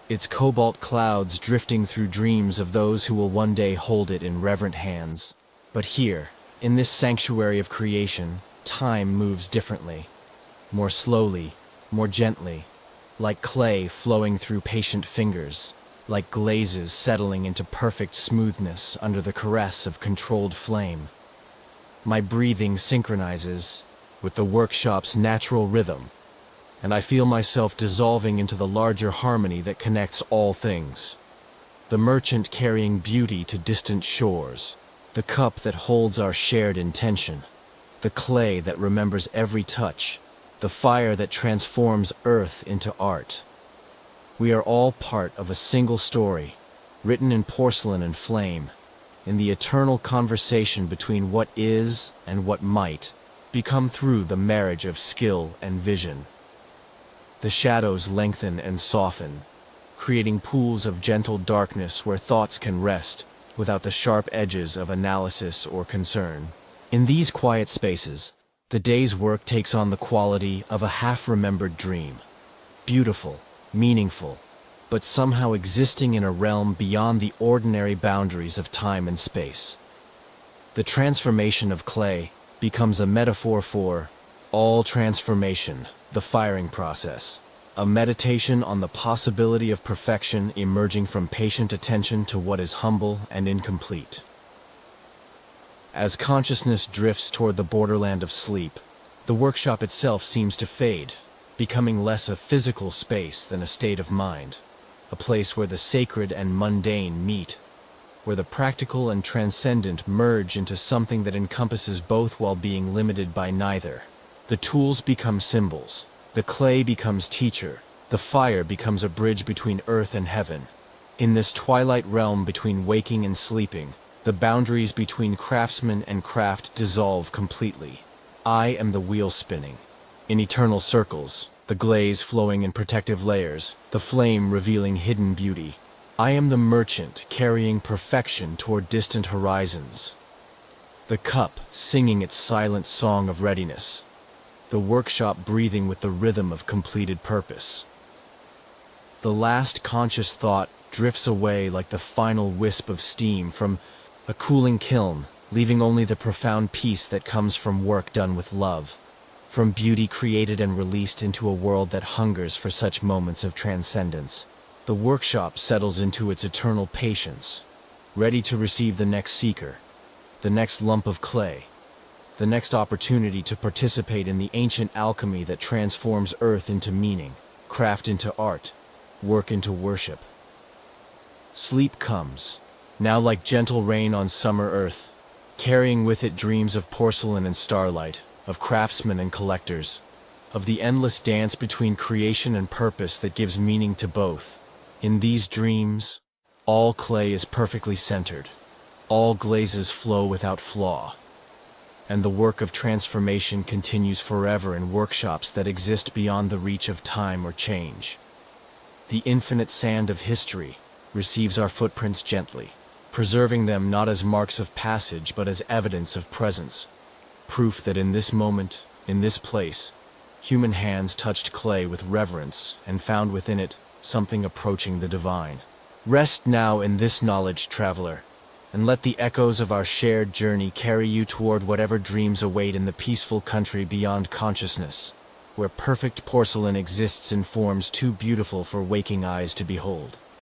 its cobalt clouds drifting through dreams of those who will one day hold it in reverent hands. But here, in this sanctuary of creation, time moves differently, more slowly, more gently, like clay flowing through patient fingers, like glazes settling into perfect smoothness under the caress of controlled flame. My breathing synchronizes with the workshop's natural rhythm, and I feel myself dissolving into the larger harmony that connects all things. The merchant carrying beauty to distant shores, the cup that holds our shared intention, the clay that remembers every touch, the fire that transforms earth into art. We are all part of a single story, written in porcelain and flame, in the eternal conversation between what is and what might become through the marriage of skill and vision. The shadows lengthen and soften, creating pools of gentle darkness where thoughts can rest without the sharp edges of analysis or concern. In these quiet spaces, the day's work takes on the quality of a half-remembered dream. Beautiful, meaningful, but somehow existing in a realm beyond the ordinary boundaries of time and space. The transformation of clay becomes a metaphor for all transformation, the firing process, a meditation on the possibility of perfection emerging from patient attention to what is humble and incomplete. As consciousness drifts toward the borderland of sleep, the workshop itself seems to fade, becoming less a physical space than a state of mind, a place where the sacred and mundane meet, where the practical and transcendent merge into something that encompasses both while being limited by neither. The tools become symbols, the clay becomes teacher, the fire becomes a bridge between earth and heaven. In this twilight realm between waking and sleeping, the boundaries between craftsman and craft dissolve completely. I am the wheel spinning, in eternal circles, the glaze flowing in protective layers, the flame revealing hidden beauty. I am the merchant carrying perfection toward distant horizons, the cup singing its silent song of readiness, the workshop breathing with the rhythm of completed purpose. The last conscious thought drifts away like the final wisp of steam from a cooling kiln, leaving only the profound peace that comes from work done with love, from beauty created and released into a world that hungers for such moments of transcendence. The workshop settles into its eternal patience, ready to receive the next seeker, the next lump of clay, the next opportunity to participate in the ancient alchemy that transforms earth into meaning, craft into art, work into worship. Sleep comes, now like gentle rain on summer earth, carrying with it dreams of porcelain and starlight, of craftsmen and collectors, of the endless dance between creation and purpose that gives meaning to both. In these dreams, all clay is perfectly centered, all glazes flow without flaw, and the work of transformation continues forever in workshops that exist beyond the reach of time or change. The infinite sand of history receives our footprints gently, preserving them not as marks of passage but as evidence of presence, proof that in this moment, in this place, human hands touched clay with reverence and found within it something approaching the divine. Rest now in this knowledge, traveler, and let the echoes of our shared journey carry you toward whatever dreams await in the peaceful country beyond consciousness, where perfect porcelain exists in forms too beautiful for waking eyes to behold.